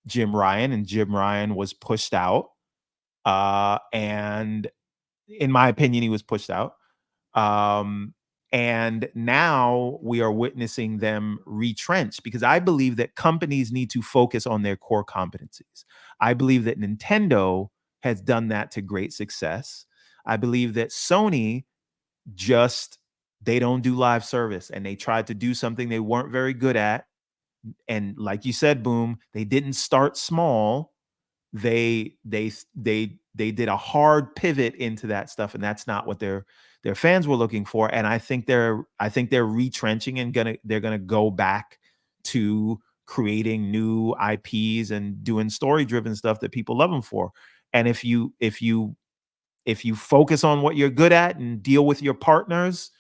Jim Ryan, and Jim Ryan was pushed out. And in my opinion, he was pushed out. And now we are witnessing them retrench, because I believe that companies need to focus on their core competencies. I believe that Nintendo has done that to great success. I believe that Sony they don't do live service, and they tried to do something they weren't very good at. And like you said, Boom, they didn't start small. They did a hard pivot into that stuff, and that's not what their fans were looking for. And I think they're retrenching, and they're gonna go back to creating new IPs and doing story-driven stuff that people love them for. And if you focus on what you're good at and deal with your partners,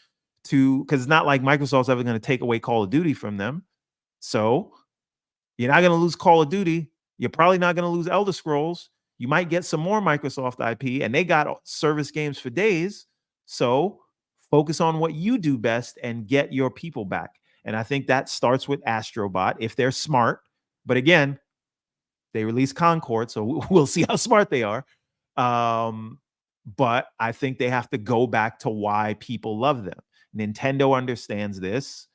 because it's not like Microsoft's ever going to take away Call of Duty from them. So you're not going to lose Call of Duty. You're probably not going to lose Elder Scrolls. You might get some more Microsoft IP, and they got service games for days. So focus on what you do best and get your people back. And I think that starts with Astrobot, if they're smart. But again, they released Concord, so we'll see how smart they are. But I think they have to go back to why people love them. Nintendo understands this.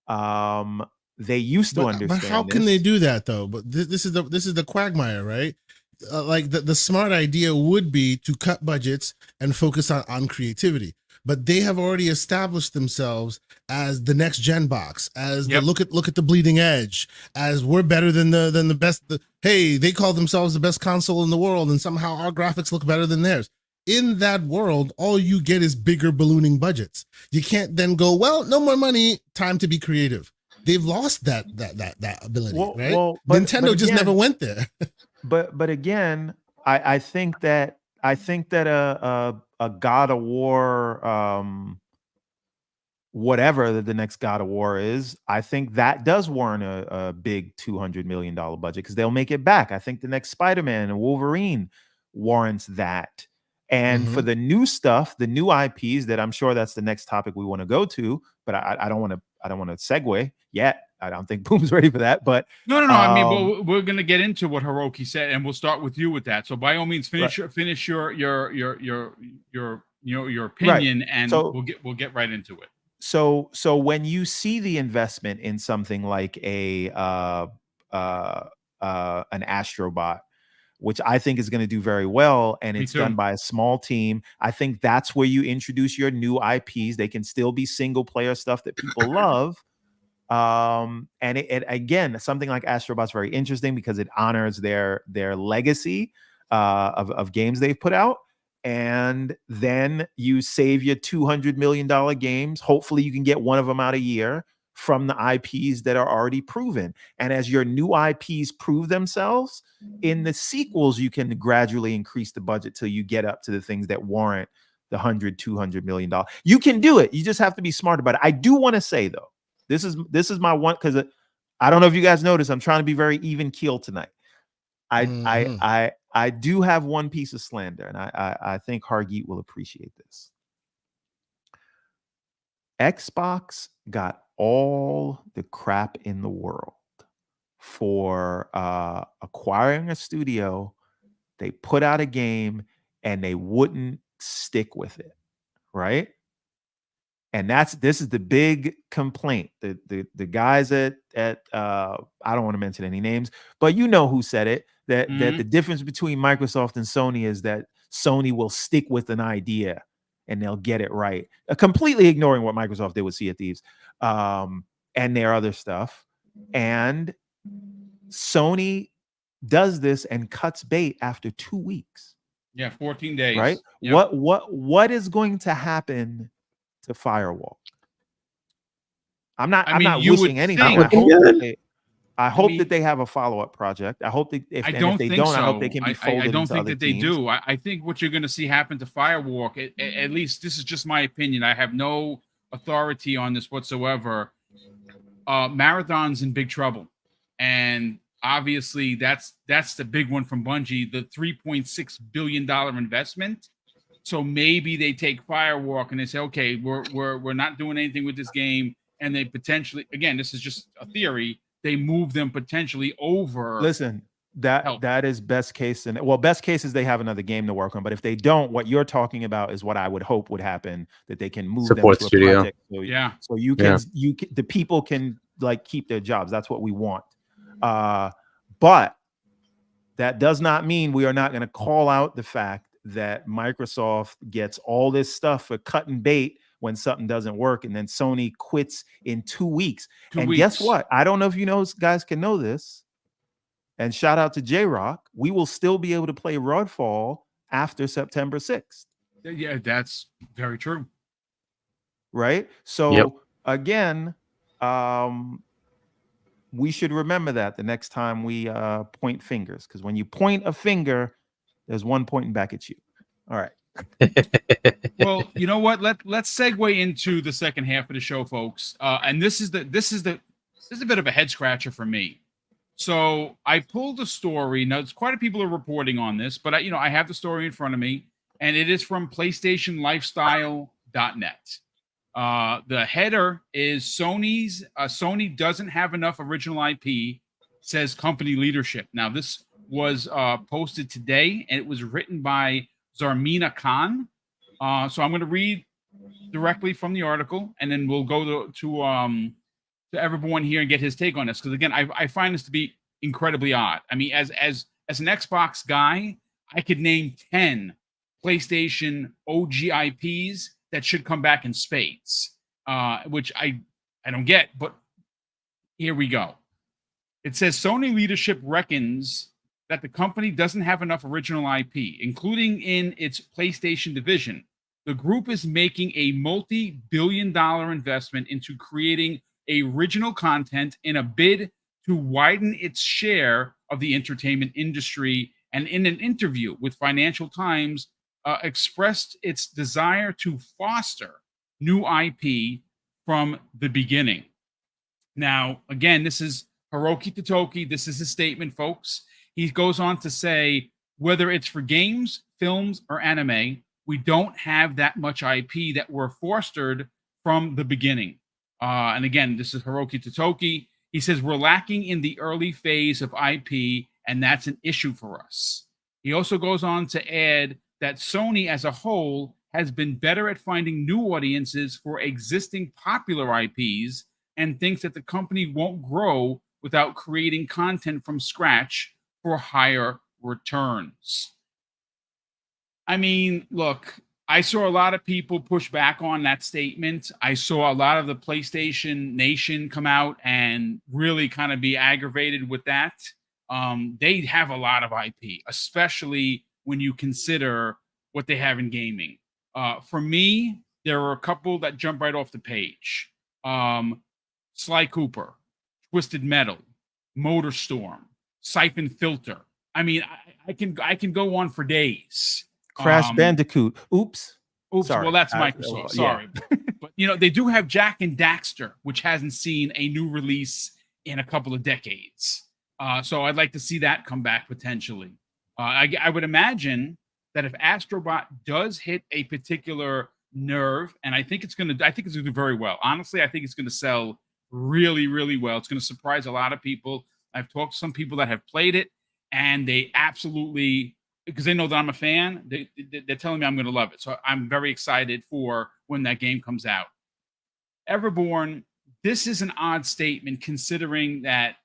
They used to understand. But how can they do that though? But this is the quagmire, right? The smart idea would be to cut budgets and focus on creativity. But they have already established themselves as the next gen box, as the look at the bleeding edge, as we're better than the best. Hey, they call themselves the best console in the world, and somehow our graphics look better than theirs. In that world, all you get is bigger ballooning budgets. You can't then go, well, no more money, time to be creative. They've lost that ability, right? Nintendo just never went there. but again, I think that that a God of War, whatever the next God of War is, I think that does warrant a big $200 million budget because they'll make it back. I think the next Spider-Man and Wolverine warrants that. And for the new stuff, the new IPs that I'm sure that's the next topic we want to go to, but I don't want to segue yet. I don't think Boom's ready for that. But no. I mean, well, we're gonna get into what Hiroki said, and we'll start with you with that. So by all means, finish your opinion, and so, we'll get right into it. So when you see the investment in something like an Astrobot, which I think is going to do very well, and it's done by a small team, I think that's where you introduce your new IPs. They can still be single player stuff that people love. And it again, something like Astrobot's very interesting because it honors their legacy of games they've put out. And then you save your $200 million games. Hopefully you can get one of them out a year from the IPs that are already proven. And as your new IPs prove themselves in the sequels, you can gradually increase the budget till you get up to the things that warrant the $200 million. You can do it. You just have to be smart about it. I do want to say though, this is my one, because I don't know if you guys noticed, I'm trying to be very even keel tonight. I do have one piece of slander, and I think Hargeet will appreciate this. Xbox got all the crap in the world for acquiring a studio. They put out a game and they wouldn't stick with it, right? And this is the big complaint. The guys at I don't want to mention any names, but you know who said it, that the difference between Microsoft and Sony is that Sony will stick with an idea and they'll get it right, completely ignoring what Microsoft did with Sea of Thieves and their other stuff. And Sony does this and cuts bait after 2 weeks. Yeah, 14 days. Right? Yep. What is going to happen to Firewall? I'm not wishing anything. I hope that they have a follow-up project. I hope that if they don't, I hope they can be folded. I don't think that they teams. do. I think what you're going to see happen to Firewalk, at least this is just my opinion. I have no authority on this whatsoever. Marathon's in big trouble, and obviously that's the big one from Bungie, the $3.6 billion investment. So maybe they take Firewalk and they say, okay, we're not doing anything with this game, and they potentially, again, this is just a theory, they move them potentially over. Listen, that is best case, and best case is they have another game to work on. But if they don't, what you're talking about is what I would hope would happen, that they can move support them to studio. A project. So you can the people can like keep their jobs. That's what we want. But that does not mean we are not going to call out the fact that Microsoft gets all this stuff for cutting bait when something doesn't work, and then Sony quits in 2 weeks. Guess what? I don't know if you guys can know this. And shout out to J-Rock. We will still be able to play Redfall after September 6th. Yeah, that's very true. Right? So again, we should remember that the next time we point fingers, because when you point a finger, there's one pointing back at you. All right. Well, you know what? Let's segue into the second half of the show, folks. And this is a bit of a head scratcher for me. So I pulled a story. Now, there's quite a few people are reporting on this, but I have the story in front of me, and it is from PlayStationLifestyle.net. The header is Sony doesn't have enough original IP, says company leadership. Now, this was posted today, and it was written by Zarmina Khan. So I'm going to read directly from the article, and then we'll go to everyone here and get his take on this. Because again, I find this to be incredibly odd. I mean, as an Xbox guy, I could name 10 PlayStation OG IPs that should come back in spades, which I don't get. But here we go. It says Sony leadership reckons that the company doesn't have enough original IP, including in its PlayStation division. The group is making a multi-billion-dollar investment into creating original content in a bid to widen its share of the entertainment industry and in an interview with Financial Times, expressed its desire to foster new IP from the beginning. Now, again, this is Hiroki Totoki. This is his statement, folks. He goes on to say, whether it's for games, films, or anime, we don't have that much IP that were fostered from the beginning. And again, this is Hiroki Totoki. He says, we're lacking in the early phase of IP, and that's an issue for us. He also goes on to add that Sony as a whole has been better at finding new audiences for existing popular IPs, and thinks that the company won't grow without creating content from scratch for higher returns. I mean, look, I saw a lot of people push back on that statement. I saw a lot of the PlayStation Nation come out and really kind of be aggravated with that. They have a lot of IP, especially when you consider what they have in gaming. For me, there were a couple that jump right off the page. Sly Cooper, Twisted Metal, Motorstorm, Siphon Filter. I mean, I can go on for days. Crash Bandicoot. Oops. Sorry. Well, that's Microsoft. Sorry. But, you know, they do have Jack and Daxter, which hasn't seen a new release in a couple of decades. So I'd like to see that come back potentially. I would imagine that if Astrobot does hit a particular nerve, and I think it's gonna do very well. Honestly, I think it's gonna sell really, really well. It's gonna surprise a lot of people. I've talked to some people that have played it, and they absolutely, because they know that I'm a fan, they're telling me I'm gonna love it. So I'm very excited for when that game comes out. Everborn, this is an odd statement considering that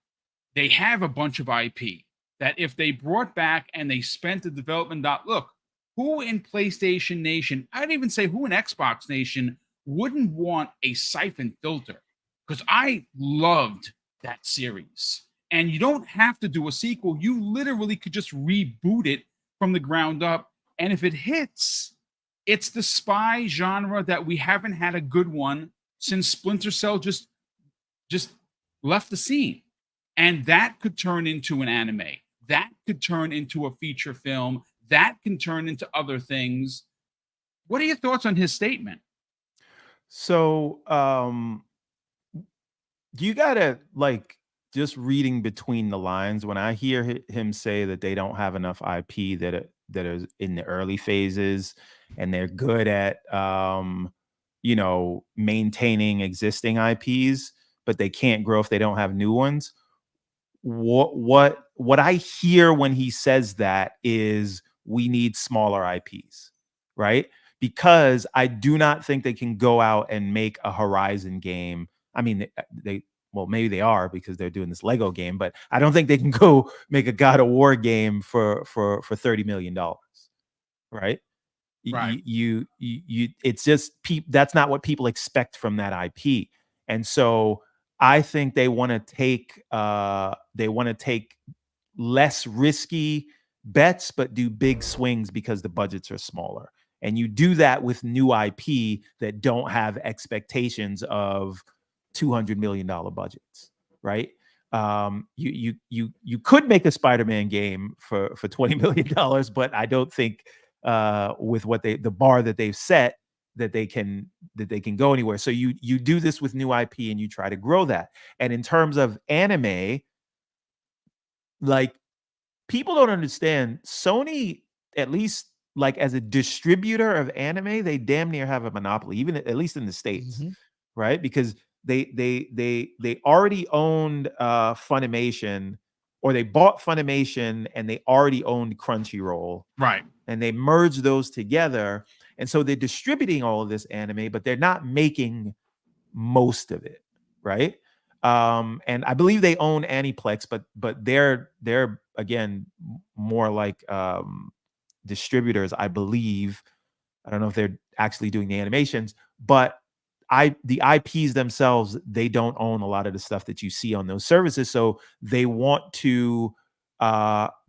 they have a bunch of IP that if they brought back and they spent the development look, who in PlayStation Nation, I'd even say who in Xbox Nation wouldn't want a Siphon Filter? Because I loved that series. And you don't have to do a sequel. You literally could just reboot it from the ground up. And if it hits, it's the spy genre that we haven't had a good one since Splinter Cell just left the scene. And that could turn into an anime. That could turn into a feature film. That can turn into other things. What are your thoughts on his statement? So, you gotta like just reading between the lines. When I hear him say that they don't have enough IP that is in the early phases, and they're good at you know, maintaining existing IPs, but they can't grow if they don't have new ones. What I hear when he says that is we need smaller IPs, right? Because I do not think they can go out and make a Horizon game. I mean, well, maybe they are because they're doing this Lego game, but I don't think they can go make a God of War game for $30 million, right? Right. You it's just that's not what people expect from that IP. And so I think they want to take less risky bets, but do big swings because the budgets are smaller. And you do that with new IP that don't have expectations of $200 million budgets, right? You could make a Spider-Man game for $20 million, but I don't think with what the bar that they've set that they can go anywhere. So you do this with new IP and you try to grow that. And in terms of anime, like, people don't understand, Sony, at least like as a distributor of anime, they damn near have a monopoly, even at least in the States, right? Because they already owned Funimation, or they bought Funimation and they already owned Crunchyroll. Right. And they merged those together. And so they're distributing all of this anime, but they're not making most of it, right? And I believe they own Aniplex, but they're again more like distributors, I believe. I don't know if they're actually doing the animations, but the IPs themselves, they don't own a lot of the stuff that you see on those services. So they want to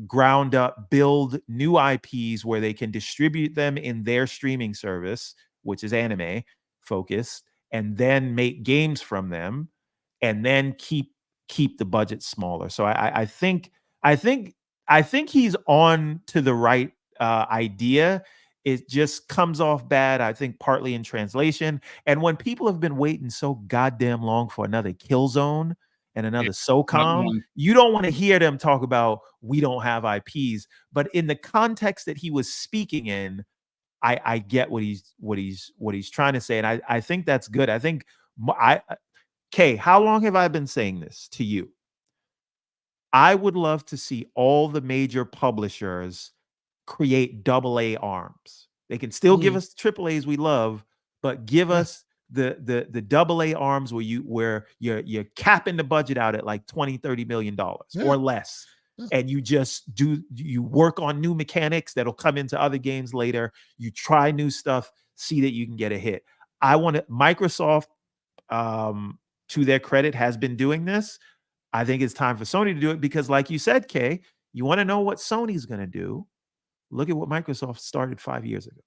ground up, build new IPs where they can distribute them in their streaming service, which is anime focused, and then make games from them, and then keep the budget smaller. So I think I think he's on to the right idea. It just comes off bad, I think, partly in translation. And when people have been waiting so goddamn long for another Killzone and another SOCOM, you don't want to hear them talk about we don't have IPs. But in the context that he was speaking in, I get what he's trying to say, and I think that's good. I think Kay, how long have I been saying this to you? I would love to see all the major publishers create AA arms. They can still give us triple A's we love, but give us the AA arms where you're capping the budget out at like $20-30 million or less. And you work on new mechanics that'll come into other games later. You try new stuff, see that you can get a hit. Microsoft, to their credit, has been doing this. I think it's time for Sony to do it because, like you said, Kay, you want to know what Sony's going to do. Look at what Microsoft started 5 years ago.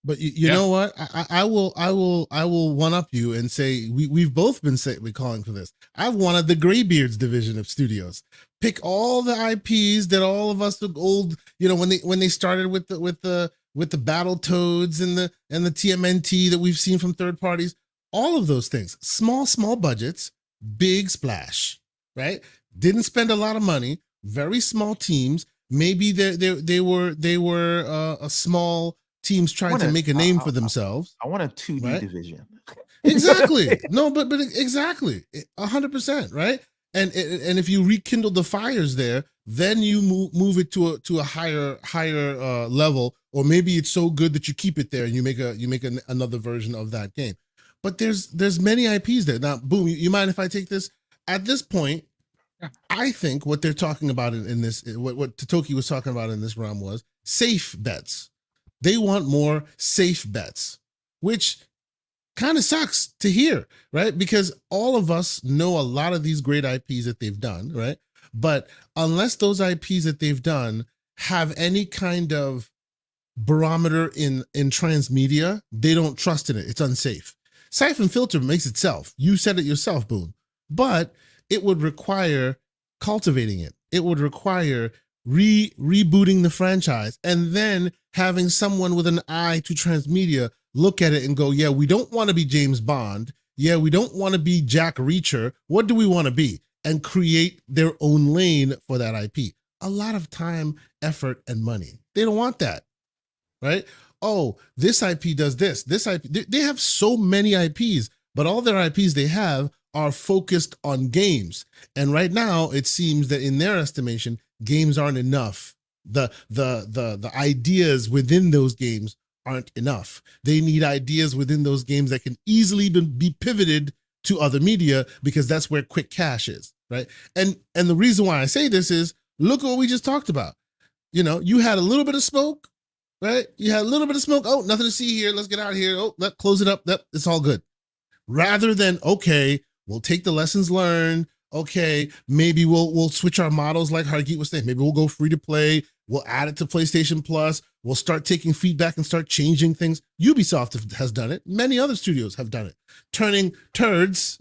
But you know what? I will one up you and say we've both been calling for this. I've wanted the Graybeards division of studios. Pick all the IPs that all of us old, when they started with the Battletoads and the TMNT that we've seen from third parties. All of those things, small budgets, big splash, right? Didn't spend a lot of money, very small teams. Maybe they were a small teams trying to make a name for themselves. I want a 2D division. Exactly. No, but exactly 100%, right? And if you rekindle the fires there, then you move it to a higher level, or maybe it's so good that you keep it there and you make another version of that game. But there's many IPs there. Now, Boom, you mind if I take this? At this point, I think what they're talking about in this, what Totoki was talking about in this realm was safe bets. They want more safe bets, which kind of sucks to hear, right? Because all of us know a lot of these great IPs that they've done, right? But unless those IPs that they've done have any kind of barometer in transmedia, they don't trust in it. It's unsafe. Siphon Filter makes itself. You said it yourself, Boom. But it would require cultivating it. It would require rebooting the franchise and then having someone with an eye to transmedia look at it and go, yeah, we don't want to be James Bond. Yeah, we don't want to be Jack Reacher. What do we want to be? And create their own lane for that IP. A lot of time, effort, and money. They don't want that, right? Oh, this IP does this. This IP, they have so many IPs, but all their IPs they have are focused on games. And right now, it seems that in their estimation, games aren't enough. The ideas within those games aren't enough. They need ideas within those games that can easily be pivoted to other media, because that's where quick cash is, right? And the reason why I say this is, look at what we just talked about. You had a little bit of smoke, right? You had a little bit of smoke. Oh, nothing to see here. Let's get out of here. Oh, let's close it up. It's all good. Rather than, okay, we'll take the lessons learned. Okay, maybe we'll switch our models like Hiroki was saying. Maybe we'll go free to play. We'll add it to PlayStation Plus. We'll start taking feedback and start changing things. Ubisoft has done it. Many other studios have done it. Turning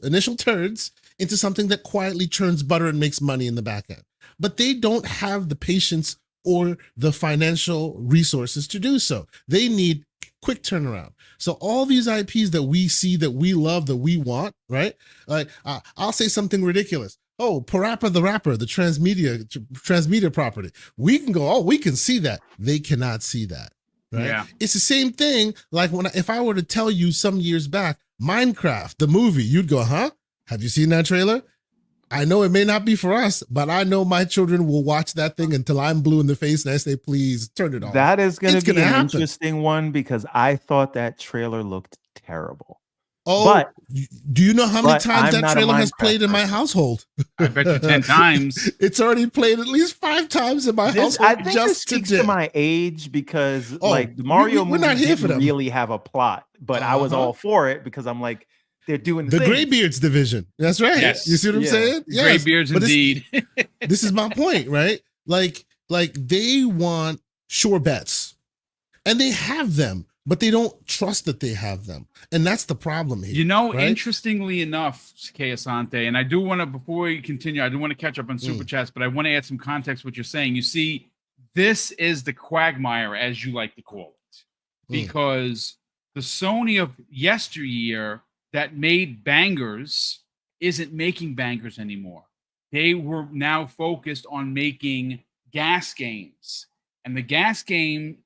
initial turds, into something that quietly churns butter and makes money in the back end. But they don't have the patience or the financial resources to do so. They need quick turnaround. So all these IPs that we see, that we love, that we want, right? Like I'll say something ridiculous. Oh, Parappa the Rapper, the transmedia property. We can go, oh, we can see that. They cannot see that, right? Yeah. It's the same thing. Like if I were to tell you some years back, Minecraft, the movie, you'd go, huh? Have you seen that trailer? I know it may not be for us, but I know my children will watch that thing until I'm blue in the face and I say, please turn it off. That is going to be an interesting one, because I thought that trailer looked terrible. Oh, but do you know how many times that trailer has played in my household? I bet you 10 times. It's already played at least 5 times in my household. I think this speaks to my age, because like the Mario movie didn't really have a plot, but I was all for it because I'm like, they're doing the Graybeards division. That's right. Yes. You see what I'm saying? Yes. Graybeards, indeed. This is my point, right? Like they want sure bets, and they have them. but they don't trust that they have them. And that's the problem here. You know, right? Interestingly enough, Kay Asante, and I do want to, before we continue, I do want to catch up on Super Chats, but I want to add some context to what you're saying. You see, this is the quagmire, as you like to call it, because the Sony of yesteryear that made bangers isn't making bangers anymore. They were now focused on making gas games, and the gas game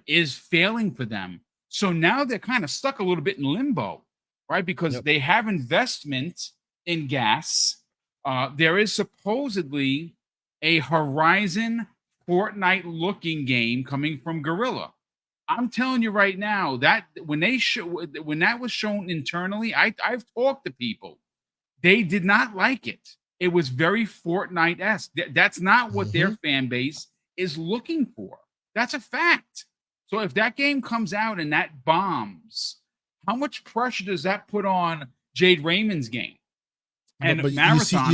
is failing for them. So now they're kind of stuck a little bit in limbo, right? Because they have investment in gas. There is supposedly a Horizon Fortnite looking game coming from Guerrilla. I'm telling you right now that when that was shown internally, I've talked to people. They did not like it. It was very Fortnite-esque. That's not what their fan base is looking for. That's a fact. So if that game comes out and that bombs, how much pressure does that put on Jade Raymond's game? And but Marathon,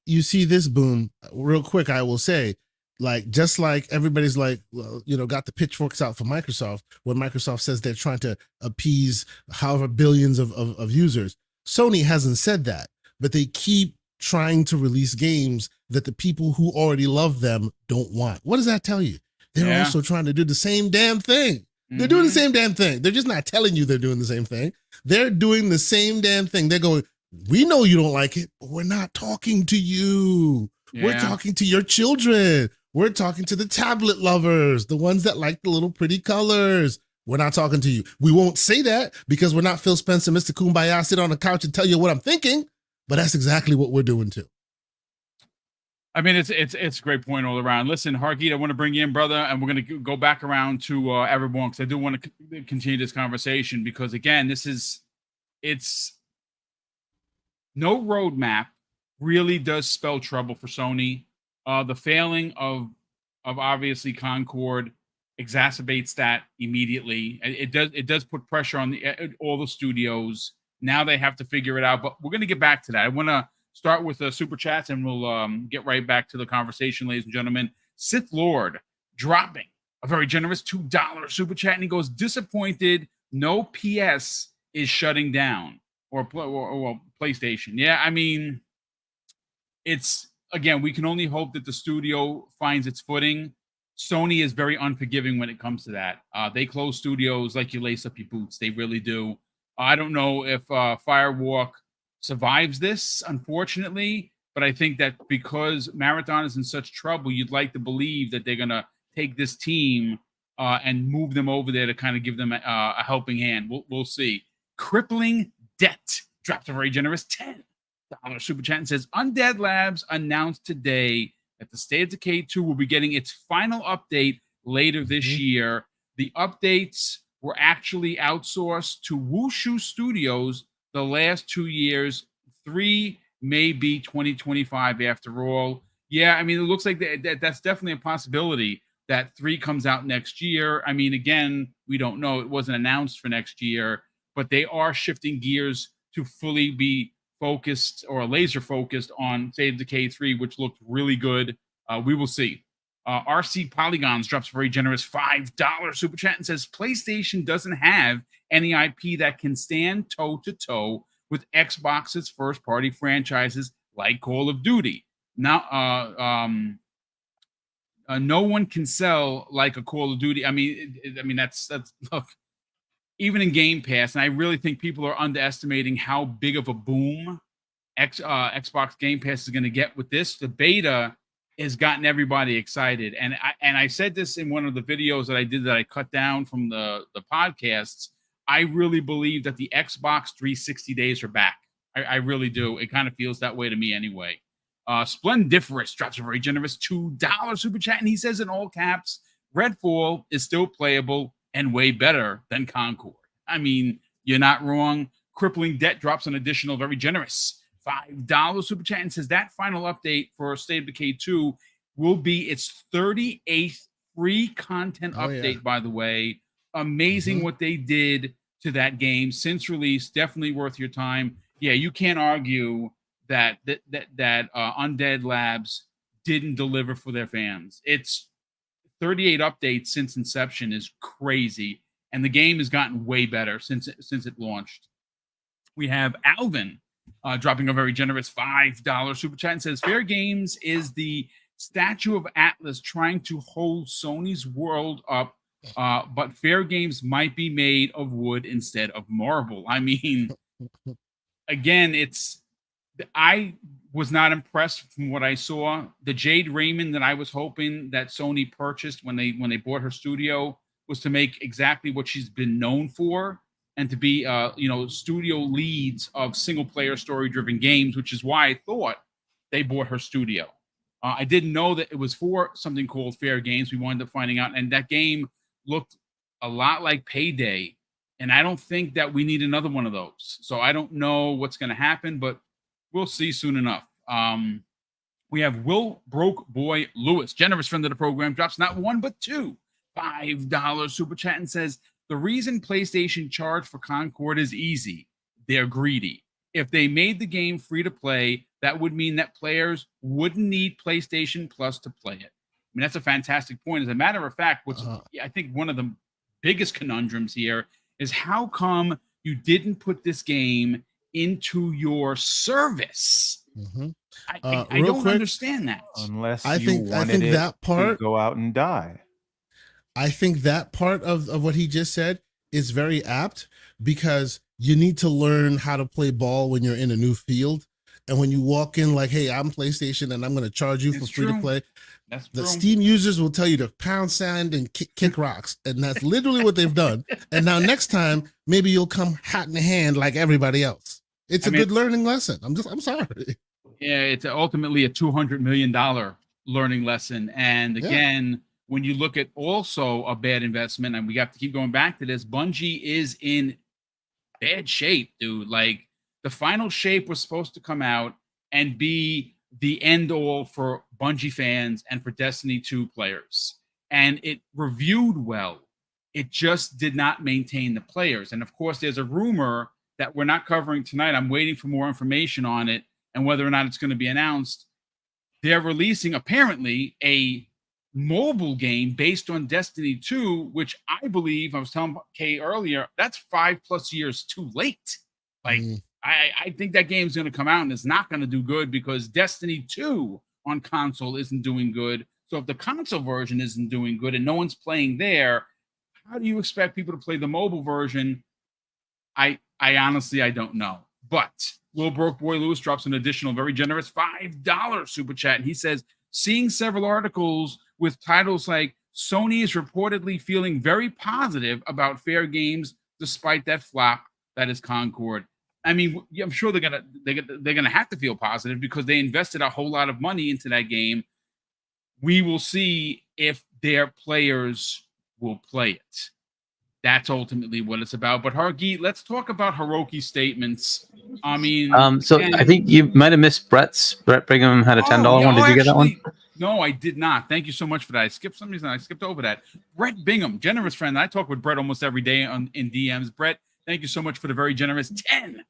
you see this, Boom, real quick, I will say, like, just like everybody's like, well, got the pitchforks out for Microsoft when Microsoft says they're trying to appease however billions of users. Sony hasn't said that, but they keep trying to release games that the people who already love them don't want. What does that tell you? They're also trying to do the same damn thing. They're doing the same damn thing. They're just not telling you they're doing the same thing. They're doing the same damn thing. They're going, we know you don't like it, but we're not talking to you. We're talking to your children. We're talking to the tablet lovers, the ones that like the little pretty colors. We're not talking to you. We won't say that because we're not Phil Spencer, Mr. Kumbaya, sit on the couch and tell you what I'm thinking, but that's exactly what we're doing too. I mean, it's a great point all around. Listen, Hargeet, I want to bring you in, brother, and we're going to go back around to everyone because I do want to continue this conversation because, again, it's no roadmap really does spell trouble for Sony. The failing of obviously Concord exacerbates that immediately. It does put pressure on all the studios. Now they have to figure it out, but we're going to get back to that. I want to start with super chats, and we'll get right back to the conversation, ladies and gentlemen. Sith Lord dropping a very generous $2 super chat, and he goes, disappointed no PS is shutting down or PlayStation. Yeah, I mean, it's, again, we can only hope that the studio finds its footing. Sony is very unforgiving when it comes to that. They close studios like you lace up your boots. They really do. I don't know if Firewalk survives this, unfortunately, but I think that because Marathon is in such trouble, you'd like to believe that they're going to take this team and move them over there to kind of give them a helping hand. We'll see. Crippling Debt drops a very generous $10 super chat and says, Undead Labs announced today that the State of Decay 2 will be getting its final update later this year. The updates were actually outsourced to Wushu Studios the last 2 years. 3 may be 2025 after all. Yeah, I mean, it looks like that's definitely a possibility that 3 comes out next year. I mean, again, we don't know. It wasn't announced for next year, but they are shifting gears to fully be focused or laser focused on State of Decay 3, which looked really good. We will see. RC Polygons drops a very generous $5 super chat and says PlayStation doesn't have any IP that can stand toe-to-toe with Xbox's first-party franchises like Call of Duty. Now, no one can sell like a Call of Duty. I mean, that's look, even in Game Pass, and I really think people are underestimating how big of a boom Xbox Game Pass is going to get with this. The beta has gotten everybody excited, and I said this in one of the videos that I did that I cut down from the podcasts. I really believe that the Xbox 360 days are back. I really do. It kind of feels that way to me anyway. Splendiferous drops a very generous $2 super chat, and he says in all caps, Redfall is still playable and way better than Concord. I mean, you're not wrong. Crippling Debt drops an additional very generous $5 super chat and says that final update for State of Decay 2 will be its 38th free content update, by the way. Amazing what they did to that game since release. Definitely worth your time. Yeah, you can't argue that Undead Labs didn't deliver for their fans. It's 38 updates since inception is crazy. and the game has gotten way better since it launched. We have Alvin dropping a very generous $5 super chat and says, "Fair Games is the statue of Atlas trying to hold Sony's world up, but Fair Games might be made of wood instead of marble." I mean, again, I was not impressed from what I saw. The Jade Raymond that I was hoping that Sony purchased when they bought her studio was to make exactly what she's been known for, and to be studio leads of single player story driven games, which is why I thought they bought her studio. I didn't know that it was for something called Fair Games. We wound up finding out, and that game looked a lot like Payday, and I don't think that we need another one of those. So I don't know what's going to happen, but we'll see soon enough. We have Will Broke Boy Lewis, generous friend of the program, drops not one but two $5 super chat and says, "The reason PlayStation charged for Concord is easy. They're greedy. If they made the game free to play, that would mean that players wouldn't need PlayStation Plus to play it." I mean, that's a fantastic point. As a matter of fact, what's I think one of the biggest conundrums here is how come you didn't put this game into your service? I don't understand that. Unless I you think wanted it that part to go out and die. I think that part of what he just said is very apt, because you need to learn how to play ball when you're in a new field. And when you walk in like, "Hey, I'm PlayStation and I'm going to charge you for free to play," the Steam users will tell you to pound sand and kick rocks. And that's literally what they've done. And now next time, maybe you'll come hat in hand like everybody else. It's a good learning lesson. I'm sorry. Yeah, it's ultimately a $200 million learning lesson. And again, when you look at also a bad investment, and we have to keep going back to this, Bungie is in bad shape, dude. Like, the final shape was supposed to come out and be the end all for Bungie fans and for Destiny 2 players. And it reviewed well. It just did not maintain the players. And of course, there's a rumor that we're not covering tonight. I'm waiting for more information on it and whether or not it's going to be announced. They're releasing apparently a mobile game based on Destiny 2, which I believe, I was telling Kay earlier, that's 5+ years too late. Like, I think that game's going to come out and it's not going to do good because Destiny 2 on console isn't doing good. So if the console version isn't doing good and no one's playing there, how do you expect people to play the mobile version? I honestly, I don't know. But Will Broke Boy Lewis drops an additional very generous $5 super chat. And he says, "Seeing several articles with titles like Sony is reportedly feeling very positive about Fair Games despite that flop that is Concord." I mean, I'm sure they're gonna have to feel positive because they invested a whole lot of money into that game. We will see if their players will play it. That's ultimately what it's about. But Hargeet, let's talk about Hiroki's statements. I mean, so I think you might have missed Brett Brigham had a $10 one. Did you get that one? No, I did not. Thank you so much for that. I skipped some reason. I skipped over that. Brett Bingham, generous friend. I talk with Brett almost every day in DMs. Brett, thank you so much for the very generous $10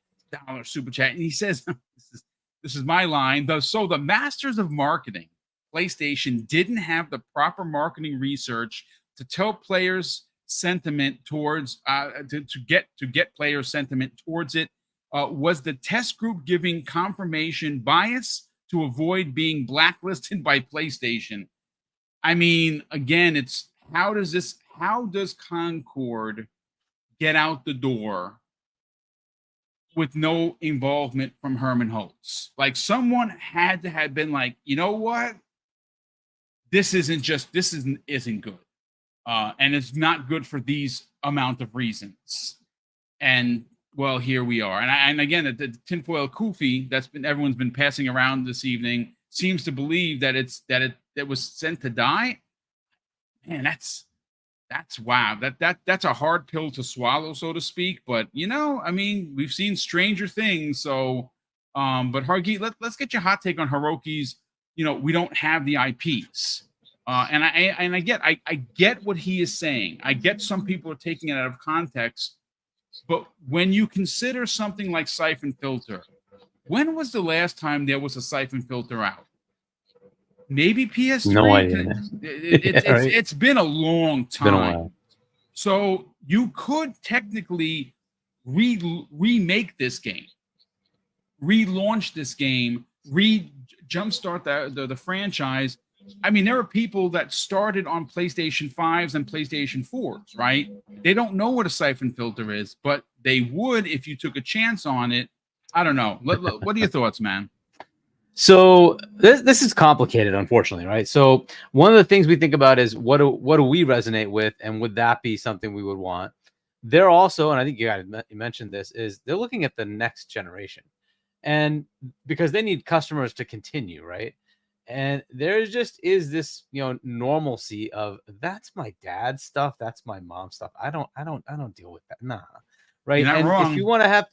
super chat. And he says, this is my line. So the masters of marketing, PlayStation, didn't have the proper marketing research to tell players sentiment towards to get player sentiment towards it. Was the test group giving confirmation bias to avoid being blacklisted by PlayStation? I mean, again, it's how does Concord get out the door with no involvement from Herman Holtz? Like, someone had to have been like, you know what? This isn't good. And it's not good for these amount of reasons. And well, here we are. And again, the tinfoil Kufi everyone's been passing around this evening seems to believe that it was sent to die. Man, that's wow. That's a hard pill to swallow, so to speak. But I mean, we've seen stranger things. So, but Hargeet, let's get your hot take on Hiroki's. We don't have the IPs. And I get what he is saying. I get some people are taking it out of context, but when you consider something like Siphon Filter, when was the last time there was a Siphon Filter out? Maybe PS3. No idea. It's been a long time. Been a while. So you could technically remake this game, relaunch this game, jumpstart the franchise. I mean, there are people that started on PlayStation 5s and PlayStation 4s, right? They don't know what a siphon filter is, but they would if you took a chance on it. I don't know. What are your thoughts, man? So this is complicated, unfortunately, right? So one of the things we think about is what do we resonate with, and would that be something we would want? They're also, and I think you guys mentioned this, is they're looking at the next generation, and because they need customers to continue, right? And there just is this, normalcy of that's my dad's stuff, that's my mom's stuff. I don't deal with that, nah, right? You're not And wrong. if you want to have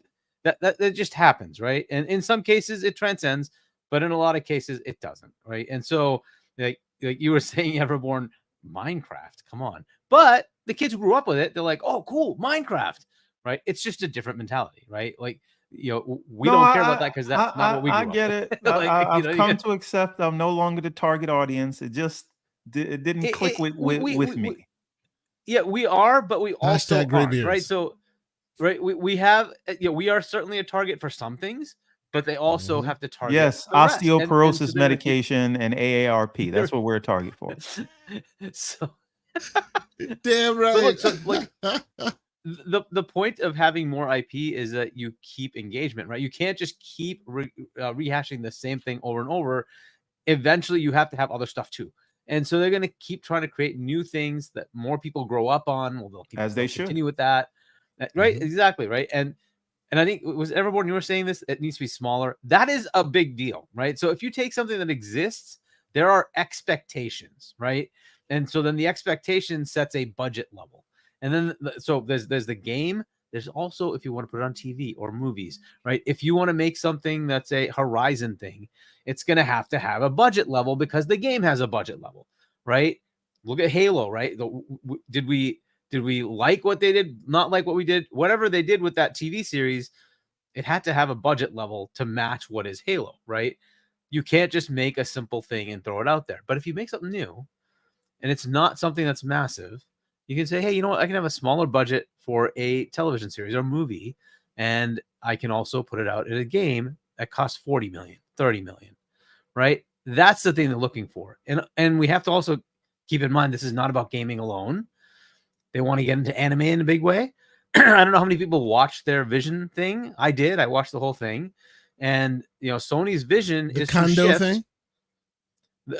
that just happens, right? And in some cases it transcends, but in a lot of cases it doesn't, right? And so like you were saying, Everborn, Minecraft, come on. But the kids who grew up with it, they're like, oh, cool, Minecraft, right? It's just a different mentality, right? Like, we don't care about that because that's not what we grew I up get with. it. I've come to accept I'm no longer the target audience. It just it didn't click with me. Yeah, we are, but we also aren't, right? Beards. So, right, we have, we are certainly a target for some things, but they also have to target. Yes, the rest. osteoporosis And so medication and AARP. That's what we're a target for. So, damn right. Look, so, like, the point of having more IP is that you keep engagement, right? You can't just keep rehashing the same thing over and over. Eventually, you have to have other stuff too. And so they're going to keep trying to create new things that more people grow up on. Well, they'll continue with that, right? Exactly, right. And I think it was Everborn, you were saying this, it needs to be smaller. That is a big deal, right? So if you take something that exists, there are expectations, right? And so then the expectation sets a budget level. And then, so there's the game. There's also, if you want to put it on TV or movies, right? If you want to make something that's a Horizon thing, it's going to have a budget level because the game has a budget level, right? Look at Halo, right? Did we like what they did? Not like what we did? Whatever they did with that TV series, it had to have a budget level to match what is Halo, right? You can't just make a simple thing and throw it out there. But if you make something new and it's not something that's massive, you can say, hey, you know what? I can have a smaller budget for a television series or movie, and I can also put it out in a game that costs 40 million, 30 million, right? That's the thing they're looking for. And we have to also keep in mind, this is not about gaming alone. They want to get into anime in a big way. I don't know how many people watched their Vision thing. I did. I watched the whole thing. And, Sony's Vision is the Kondo thing?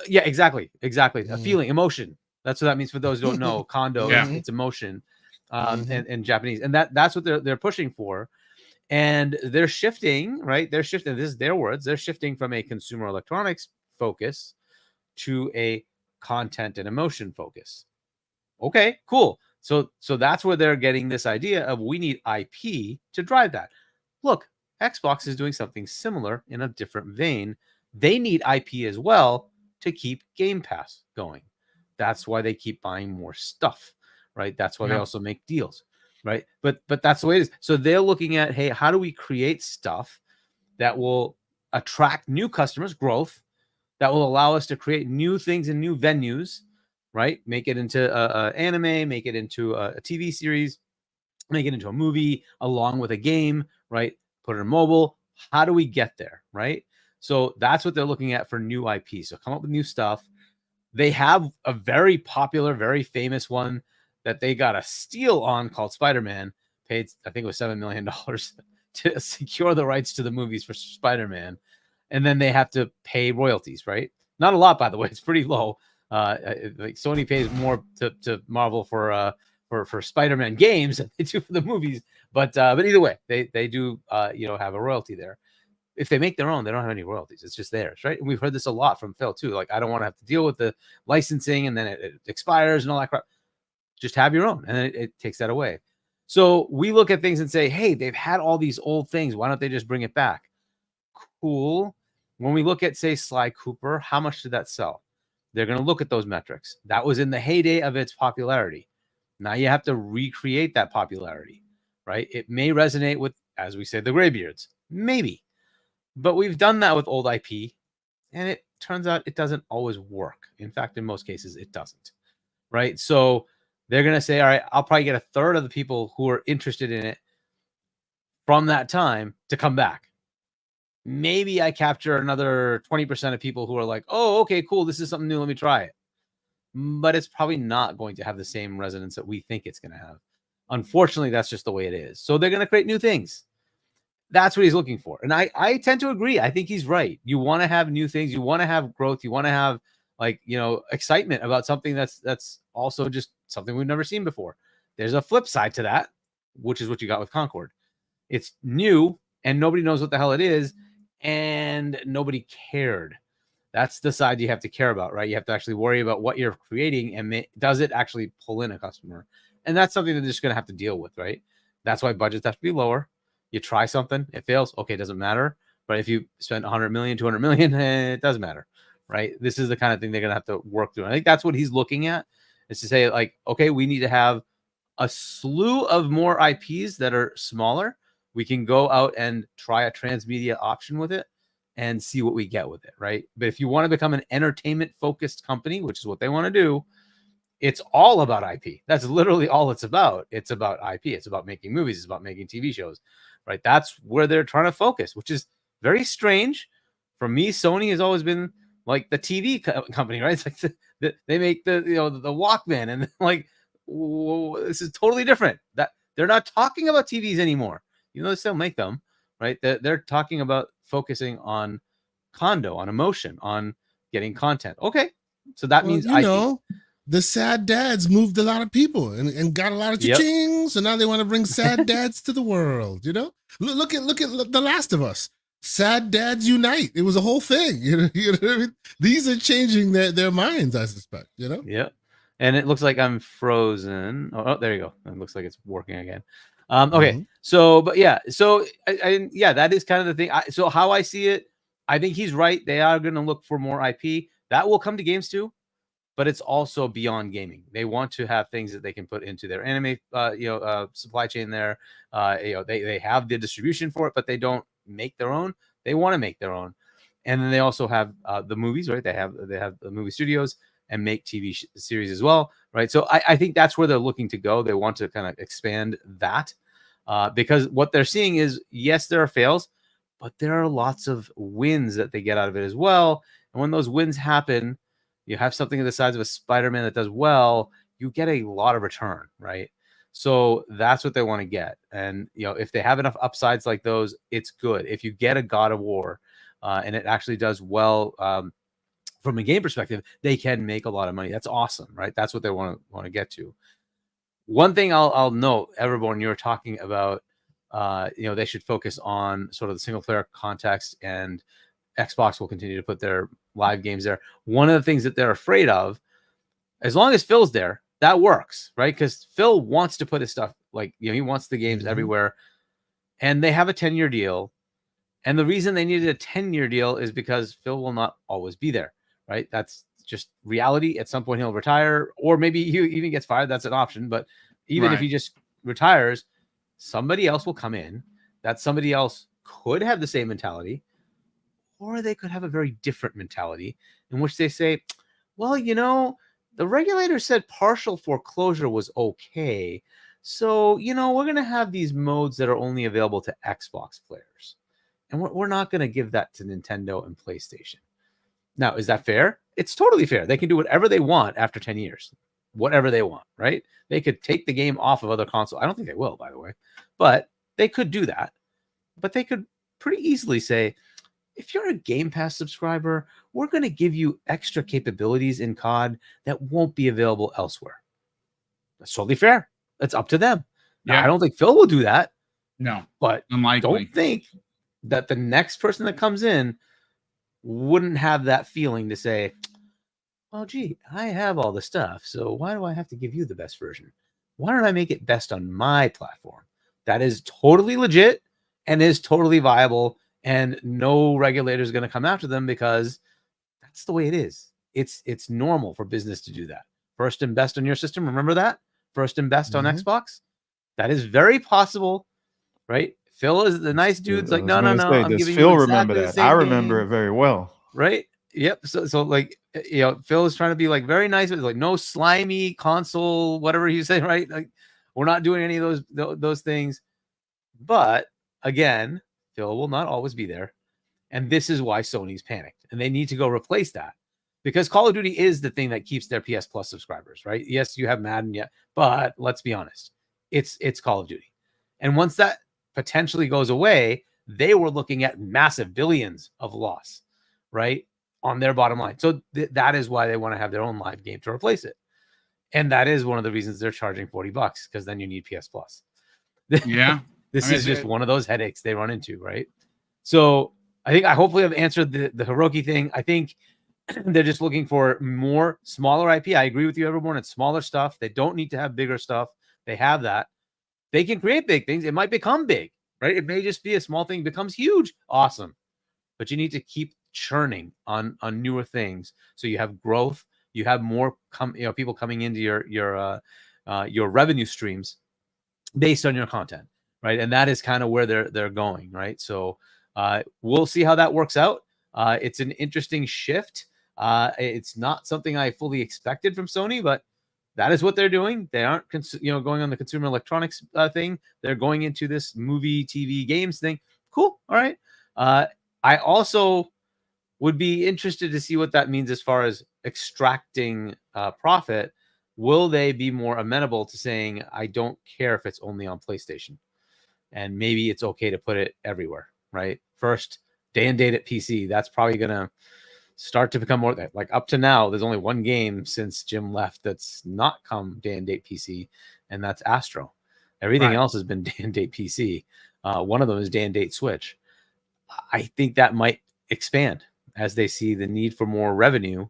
Yeah, exactly. A feeling, emotion. That's what that means for those who don't know. Kondo, it's emotion in Japanese. And that's what they're pushing for. And they're shifting, right? They're shifting. This is their words. They're shifting from a consumer electronics focus to a content and emotion focus. Okay, cool. So that's where they're getting this idea of we need IP to drive that. Look, Xbox is doing something similar in a different vein. They need IP as well to keep Game Pass going. That's why they keep buying more stuff, right? That's why they also make deals, right? But that's the way it is. So they're looking at, hey, how do we create stuff that will attract new customers, growth, that will allow us to create new things and new venues, right? Make it into anime, make it into a TV series, make it into a movie along with a game, right? Put it in mobile. How do we get there, right? So that's what they're looking at for new IP. So come up with new stuff. They have a very popular, very famous one that they got a steal on called Spider-Man. Paid, I think it was $7 million to secure the rights to the movies for Spider-Man. And then they have to pay royalties, right? Not a lot, by the way. It's pretty low. Like Sony pays more to Marvel for Spider-Man games than they do for the movies. But either way, they do have a royalty there. If they make their own, they don't have any royalties. It's just theirs, right? And we've heard this a lot from Phil too. Like, I don't want to have to deal with the licensing and then it expires and all that crap. Just have your own, and then it takes that away. So we look at things and say, hey, they've had all these old things. Why don't they just bring it back? Cool. When we look at, say, Sly Cooper, how much did that sell? They're going to look at those metrics. That was in the heyday of its popularity. Now you have to recreate that popularity, right? It may resonate with, as we said, the Graybeards. Maybe. But we've done that with old IP, and it turns out it doesn't always work. In fact, in most cases, it doesn't, right? So they're going to say, all right, I'll probably get a third of the people who are interested in it from that time to come back. Maybe I capture another 20% of people who are like, oh, okay, cool. This is something new. Let me try it. But it's probably not going to have the same resonance that we think it's going to have. Unfortunately, that's just the way it is. So they're going to create new things. That's what he's looking for. And I tend to agree. I think he's right. You want to have new things. You want to have growth. You want to have excitement about something that's also just something we've never seen before. There's a flip side to that, which is what you got with Concord. It's new and nobody knows what the hell it is and nobody cared. That's the side you have to care about, right? You have to actually worry about what you're creating and does it actually pull in a customer? And that's something that they're just going to have to deal with, right? That's why budgets have to be lower. You try something, it fails. Okay, it doesn't matter. But if you spend 100 million, 200 million, it does matter, right? This is the kind of thing they're going to have to work through. And I think that's what he's looking at, is to say, like, okay, we need to have a slew of more IPs that are smaller. We can go out and try a transmedia option with it and see what we get with it, right? But if you want to become an entertainment-focused company, which is what they want to do, it's all about IP. That's literally all it's about. It's about IP. It's about making movies. It's about making TV shows, right? That's where they're trying to focus, which is very strange. For me, Sony has always been like the TV company, right? It's like they make the Walkman, and like, whoa, this is totally different. That they're not talking about TVs anymore. You know, they still make them, right? They're talking about focusing on condo, on emotion, on getting content. Okay, so that means the sad dads moved a lot of people and got a lot of cha-ching. So now they want to bring sad dads to the world. You know, look at The Last of Us. Sad dads unite. It was a whole thing. You know what I mean? These are changing their minds, I suspect. You know. Yeah. And it looks like I'm frozen. Oh, there you go. It looks like it's working again. Okay. So, but yeah. So, that is kind of the thing. So how I see it, I think he's right. They are going to look for more IP. That will come to games too, but it's also beyond gaming. They want to have things that they can put into their anime, supply chain there. They have the distribution for it, but they don't make their own. They want to make their own. And then they also have the movies, right? They have the movie studios and make TV series as well, right? So I think that's where they're looking to go. They want to kind of expand that because what they're seeing is, yes, there are fails, but there are lots of wins that they get out of it as well. And when those wins happen, you have something the size of a Spider-Man that does well, you get a lot of return, right? So that's what they want to get. And, if they have enough upsides like those, it's good. If you get a God of War and it actually does well from a game perspective, they can make a lot of money. That's awesome, right? That's what they want to get to. One thing I'll note, Everborn, you were talking about, they should focus on sort of the single player context, and Xbox will continue to put their live games there. One of the things that they're afraid of, as long as Phil's there, that works, right? Because Phil wants to put his stuff, like, he wants the games everywhere, and they have a 10-year deal. And the reason they needed a 10-year deal is because Phil will not always be there, right? That's just reality. At some point he'll retire, or maybe he even gets fired. That's an option. But even if he just retires, somebody else will come in. That somebody else could have the same mentality, or they could have a very different mentality in which they say, well, the regulator said partial foreclosure was okay. So, we're going to have these modes that are only available to Xbox players. And we're not going to give that to Nintendo and PlayStation. Now, is that fair? It's totally fair. They can do whatever they want after 10 years. Whatever they want, right? They could take the game off of other consoles. I don't think they will, by the way. But they could do that. But they could pretty easily say, if you're a Game Pass subscriber, we're going to give you extra capabilities in COD that won't be available elsewhere. That's totally fair. That's up to them. Now, I don't think Phil will do that. No, but unlikely. Don't think that the next person that comes in wouldn't have that feeling to say, well, gee, I have all the stuff, so why do I have to give you the best version? Why don't I make it best on my platform? That is totally legit and is totally viable, and no regulator is going to come after them because that's the way it is. It's normal for business to do that. First and best on your system. Remember that? First and best on Xbox. That is very possible, right? Phil is the nice dude's like, no. I'm giving Phil you remember exactly that. I remember it very well. Right? Yep. So like, Phil is trying to be like very nice, but like no slimy console, whatever you say, right? Like, we're not doing any of those things. But again, Phil will not always be there. And this is why Sony's panicked, and they need to go replace that, because Call of Duty is the thing that keeps their PS Plus subscribers, right? Yes, you have Madden, yeah, but let's be honest, it's Call of Duty. And once that potentially goes away, they were looking at massive billions of loss, right, on their bottom line. So that is why they want to have their own live game to replace it. And that is one of the reasons they're charging $40, because then you need PS Plus. Yeah. This is just one of those headaches they run into, right? So I hopefully I've answered the Hiroki thing. I think they're just looking for more smaller IP. I agree with you, everyone. It's smaller stuff. They don't need to have bigger stuff. They have that. They can create big things. It might become big, right? It may just be a small thing, becomes huge. Awesome. But you need to keep churning on newer things, so you have growth. You have more people coming into your revenue streams based on your content, right? And that is kind of where they're going, right? So we'll see how that works out. It's an interesting shift. It's not something I fully expected from Sony, but that is what they're doing. They aren't going on the consumer electronics thing. They're going into this movie, TV, games thing. Cool. All right. I also would be interested to see what that means as far as extracting profit. Will they be more amenable to saying, I don't care if it's only on PlayStation, and maybe it's okay to put it everywhere, right? First, day and date at PC. That's probably going to start to become more like, up to now, there's only one game since Jim left that's not come day and date PC, and that's Astro. Everything else has been day and date PC. One of them is day and date Switch. I think that might expand as they see the need for more revenue.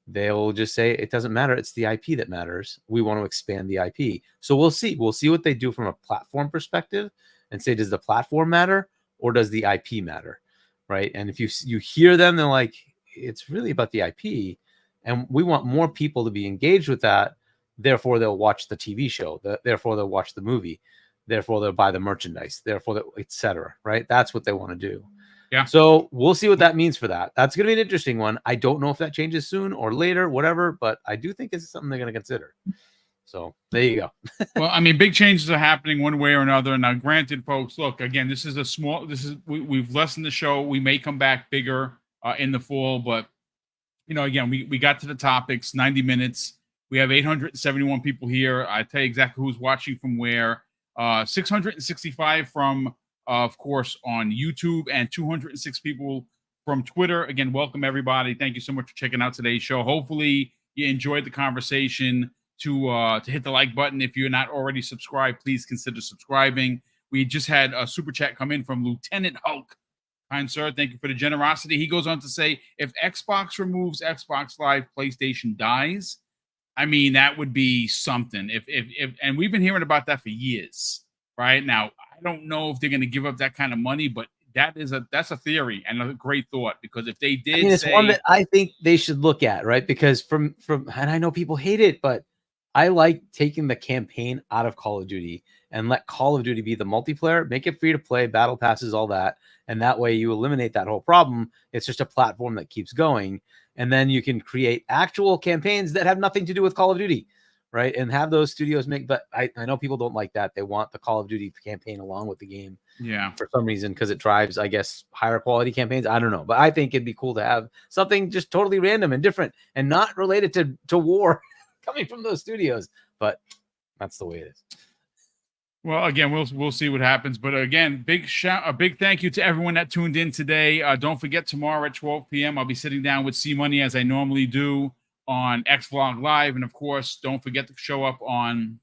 They'll just say, it doesn't matter. It's the IP that matters. We want to expand the IP. So we'll see. We'll see what they do from a platform perspective and say, does the platform matter or does the IP matter? Right. And if you hear them, they're like, it's really about the IP. And we want more people to be engaged with that. Therefore, they'll watch the TV show. Therefore, they'll watch the movie. Therefore, they'll buy the merchandise. Therefore, etc. Right. That's what they want to do. Yeah. So we'll see what that means for that. That's going to be an interesting one. I don't know if that changes soon or later, whatever, but I do think it's something they're going to consider. So there you go. Well, I mean, big changes are happening one way or another. Now, granted, folks, look, again, we've lessened the show. We may come back bigger in the fall, but again, we got to the topics, 90 minutes. We have 871 people here. I tell you exactly who's watching from where. 665 from of course, on YouTube, and 206 people from Twitter. Again, welcome everybody. Thank you so much for checking out today's show. Hopefully you enjoyed the conversation. To hit the like button. If you're not already subscribed, please consider subscribing. We just had a super chat come in from Lieutenant Hulk. Kind sir, thank you for the generosity. He goes on to say, if Xbox removes Xbox Live, PlayStation dies. I mean, that would be something. If and we've been hearing about that for years. Right now, I don't know if they're going to give up that kind of money, but that's a theory and a great thought, because if they did, it's one that I think they should look at, right? Because from and I know people hate it, but I like taking the campaign out of Call of Duty and let Call of Duty be the multiplayer, make it free to play, battle passes, all that, and that way you eliminate that whole problem. It's just a platform that keeps going, and then you can create actual campaigns that have nothing to do with Call of Duty. Right, and have those studios make, but I know people don't like that. They want the Call of Duty campaign along with the game, for some reason, because it drives, I guess, higher quality campaigns. I don't know, but I think it'd be cool to have something just totally random and different and not related to war coming from those studios. But that's the way it is. Well, again, we'll see what happens. But again, a big thank you to everyone that tuned in today. Don't forget, tomorrow at 12 p.m. I'll be sitting down with C Money as I normally do on XVlog Live. And of course, don't forget to show up on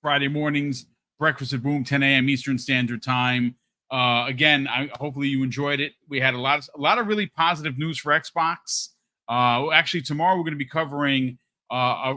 Friday mornings, Breakfast at Boom, 10 a.m. Eastern Standard Time. Again, hopefully you enjoyed it. We had a lot of really positive news for Xbox. Actually, tomorrow we're going to be covering a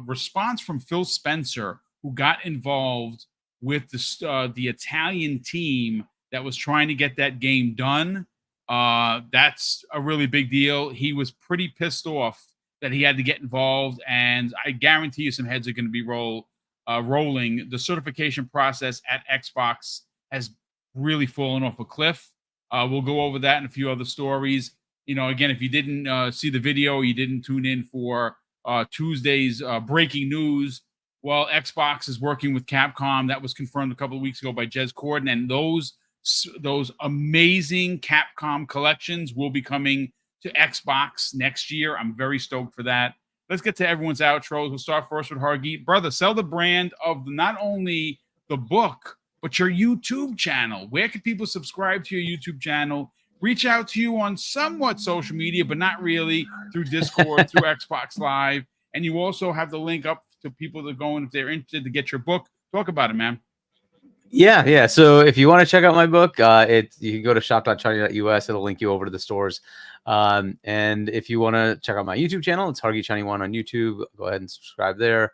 response from Phil Spencer, who got involved with the Italian team that was trying to get that game done. That's a really big deal. He was pretty pissed off that he had to get involved, and I guarantee you some heads are going to be rolling. The certification process at Xbox has really fallen off a cliff. We'll go over that and a few other stories. again, if you didn't see the video, you didn't tune in for Tuesday's breaking news. Well, Xbox is working with Capcom. That was confirmed a couple of weeks ago by Jez Corden, and those amazing Capcom collections will be coming to Xbox next year. I'm very stoked for that. Let's get to everyone's outros. We'll start first with Hargeet. Brother, sell the brand of not only the book, but your YouTube channel. Where can people subscribe to your YouTube channel? Reach out to you on somewhat social media, but not really, through Discord, through Xbox Live. And you also have the link up to people that are going, if they're interested, to get your book. Talk about it, man. Yeah. So if you want to check out my book, you can go to shop.chani.us. It'll link you over to the stores. And if you want to check out my YouTube channel, it's Hargeet Chani 1 on YouTube. Go ahead and subscribe there.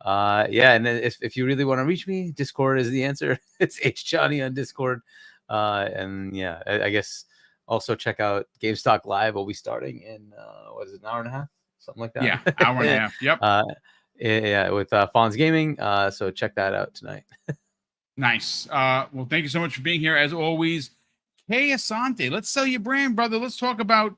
And then if you really want to reach me, Discord is the answer. It's HChani on Discord. I guess also check out GameStop Live. Will be starting in an hour and a half, something like that. Yeah, hour and a half. Yep. With Fonz Gaming. So check that out tonight. Nice. Well, thank you so much for being here. As always, Kay Asante, let's sell your brand, brother. Let's talk about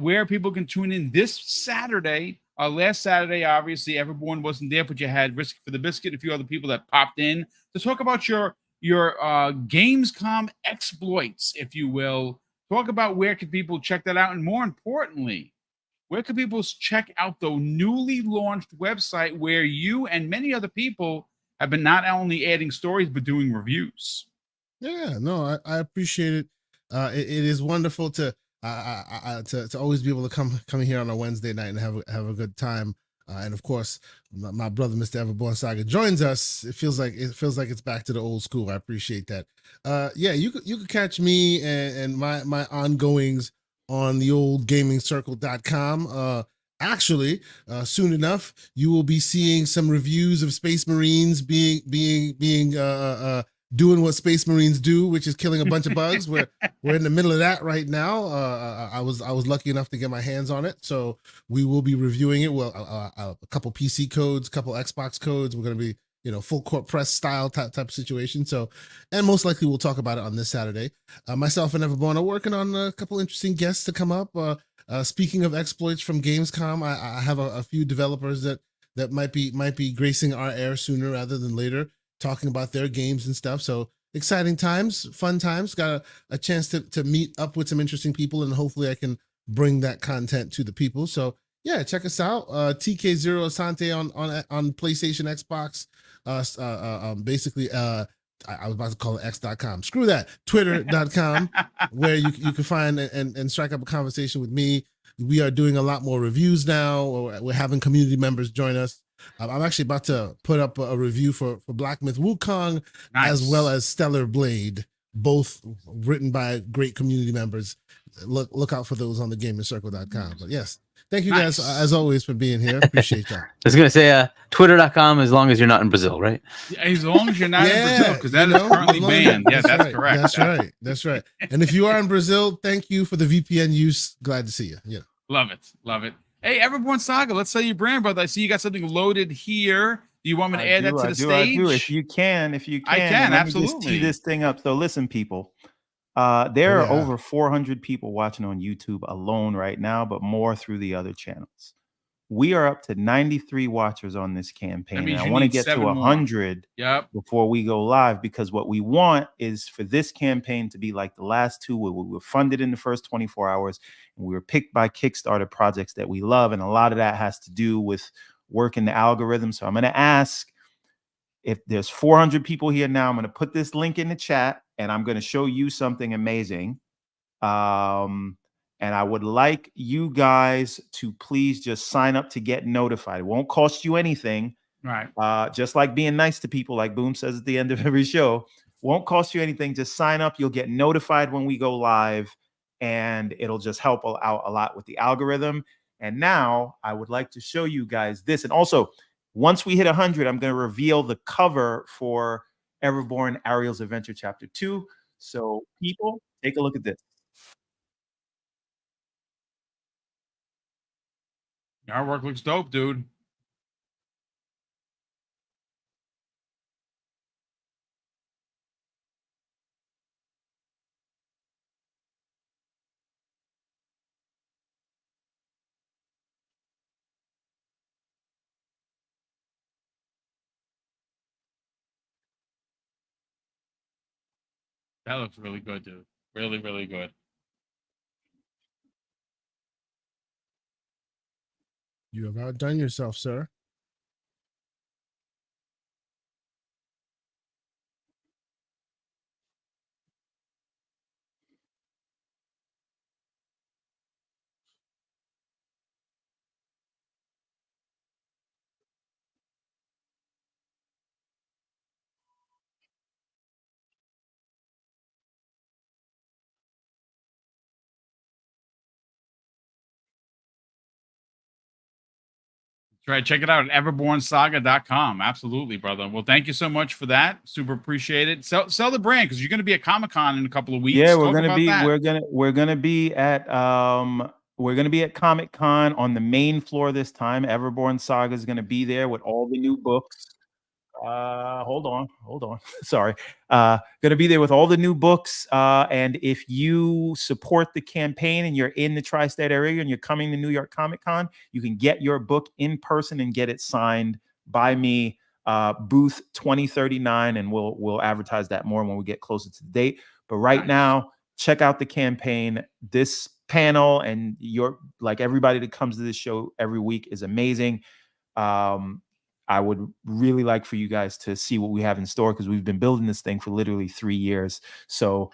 where people can tune in this Saturday. Last Saturday, obviously, Everborn wasn't there, but you had Risk for the Biscuit, a few other people that popped in to talk about your Gamescom exploits, if you will. Talk about where can people check that out, and more importantly, where can people check out the newly launched website where you and many other people have been not only adding stories but doing reviews? Yeah, no, I appreciate it. It is wonderful to always be able to come here on a Wednesday night and have a good time. And of course, my brother, Mr. Everborn Saga, joins us. It feels like it's back to the old school. I appreciate that. You could catch me and my ongoings on the old gamingcircle.com. Actually, soon enough, you will be seeing some reviews of Space Marines doing what Space Marines do, which is killing a bunch of bugs. We're in the middle of that right now. I was lucky enough to get my hands on it, so we will be reviewing it. Well, a couple PC codes, a couple Xbox codes. We're going to be full court press style type of situation. So, and most likely we'll talk about it on this Saturday. Myself and Everborn are working on a couple interesting guests to come up. Speaking of exploits from Gamescom, I have a few developers that might be gracing our air sooner rather than later, talking about their games and stuff. So exciting times, fun times. Got a chance to meet up with some interesting people, and hopefully I can bring that content to the people. So yeah, check us out. TK0 Asante on PlayStation, Xbox. Basically, I was about to call it x.com. Screw that. Twitter.com, where you can find and strike up a conversation with me. We are doing a lot more reviews now. We're having community members join us. I'm actually about to put up a review for Black Myth Wukong, Nice. as well as Stellar Blade, both written by great community members. Look out for those on the gamingcircle.com. But yes, thank you guys as always for being here. Appreciate y'all. I was going to say twitter.com, as long as you're not in Brazil, right? As long as you're not in Brazil, because that is currently banned. Yeah, that's right. correct. That's right. And if you are in Brazil, thank you for the VPN use. Glad to see you. Yeah. Love it. Hey, Everborn Saga, let's sell your brand, brother. I see you got something loaded here. Do you want me to add that to the stage? I do. If you can. I can, let absolutely. me just tee this thing up. So listen, people. There are over 400 people watching on YouTube alone right now, but more through the other channels. We are up to 93 watchers on this campaign, and I want to get to 100 before we go live, because what we want is for this campaign to be like the last two, where we were funded in the first 24 hours, and we were picked by Kickstarter projects that we love, and a lot of that has to do with working the algorithm. So I'm going to ask, if there's 400 people here now, I'm going to put this link in the chat, and I'm going to show you something amazing. And I would like you guys to please just sign up to get notified. It won't cost you anything. Right. Just like being nice to people, like Boom says at the end of every show. Won't cost you anything. Just sign up. You'll get notified when we go live, and it'll just help out a lot with the algorithm. And now I would like to show you guys this. And also, once we hit 100, I'm going to reveal the cover for Everborn Ariel's Adventure Chapter 2. So people, take a look at this. Your artwork looks dope, dude. That looks really good, dude. Really, really good. You have outdone yourself, sir. Try check it out at everbornsaga.com. Absolutely, brother. Well, thank you so much for that. Super appreciate it. Sell the brand because you're going to be at Comic-Con in a couple of weeks. Yeah, Talk about that. we're gonna be at Comic-Con on the main floor this time. Everborn Saga is gonna be there with all the new books. Hold on. Sorry. Gonna be there with all the new books. And if you support the campaign and you're in the tri-state area and you're coming to New York Comic-Con, you can get your book in person and get it signed by me. Booth 2039, and we'll advertise that more when we get closer to the date. But right now, check out the campaign. This panel and like everybody that comes to this show every week is amazing. I would really like for you guys to see what we have in store because we've been building this thing for literally 3 years. So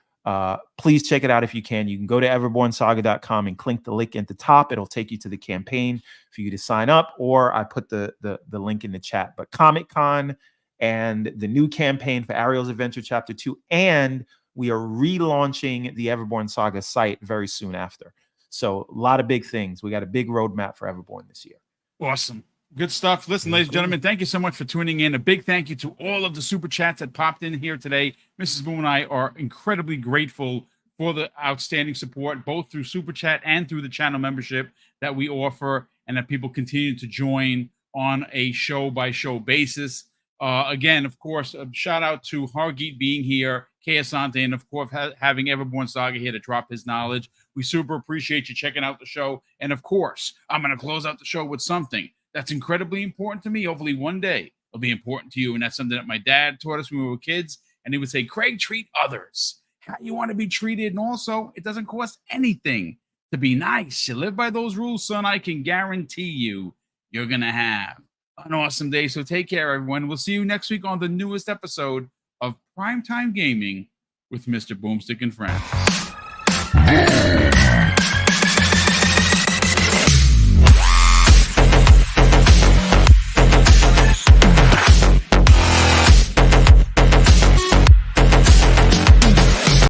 please check it out if you can. You can go to everbornsaga.com and click the link at the top. It'll take you to the campaign for you to sign up, or I put the link in the chat. But Comic-Con and the new campaign for Ariel's Adventure Chapter 2, and we are relaunching the Everborn Saga site very soon after. So a lot of big things. We got a big roadmap for Everborn this year. Awesome. Good stuff. Listen, ladies and gentlemen, thank you so much for tuning in. A big thank you to all of the super chats that popped in here today. Mrs. Boom and I are incredibly grateful for the outstanding support, both through super chat and through the channel membership that we offer, and that people continue to join on a show-by-show basis. Again, of course, a shout out to Hargeet being here, Kay Asante, and of course, having Everborn Saga here to drop his knowledge. We super appreciate you checking out the show. And of course, I'm going to close out the show with something that's incredibly important to me. Hopefully one day it'll be important to you. And that's something that my dad taught us when we were kids. And he would say, Craig, treat others how you want to be treated. And also, it doesn't cost anything to be nice. You live by those rules, son. I can guarantee you're going to have an awesome day. So take care, everyone. We'll see you next week on the newest episode of Primetime Gaming with Mr. Boomstick and Friends.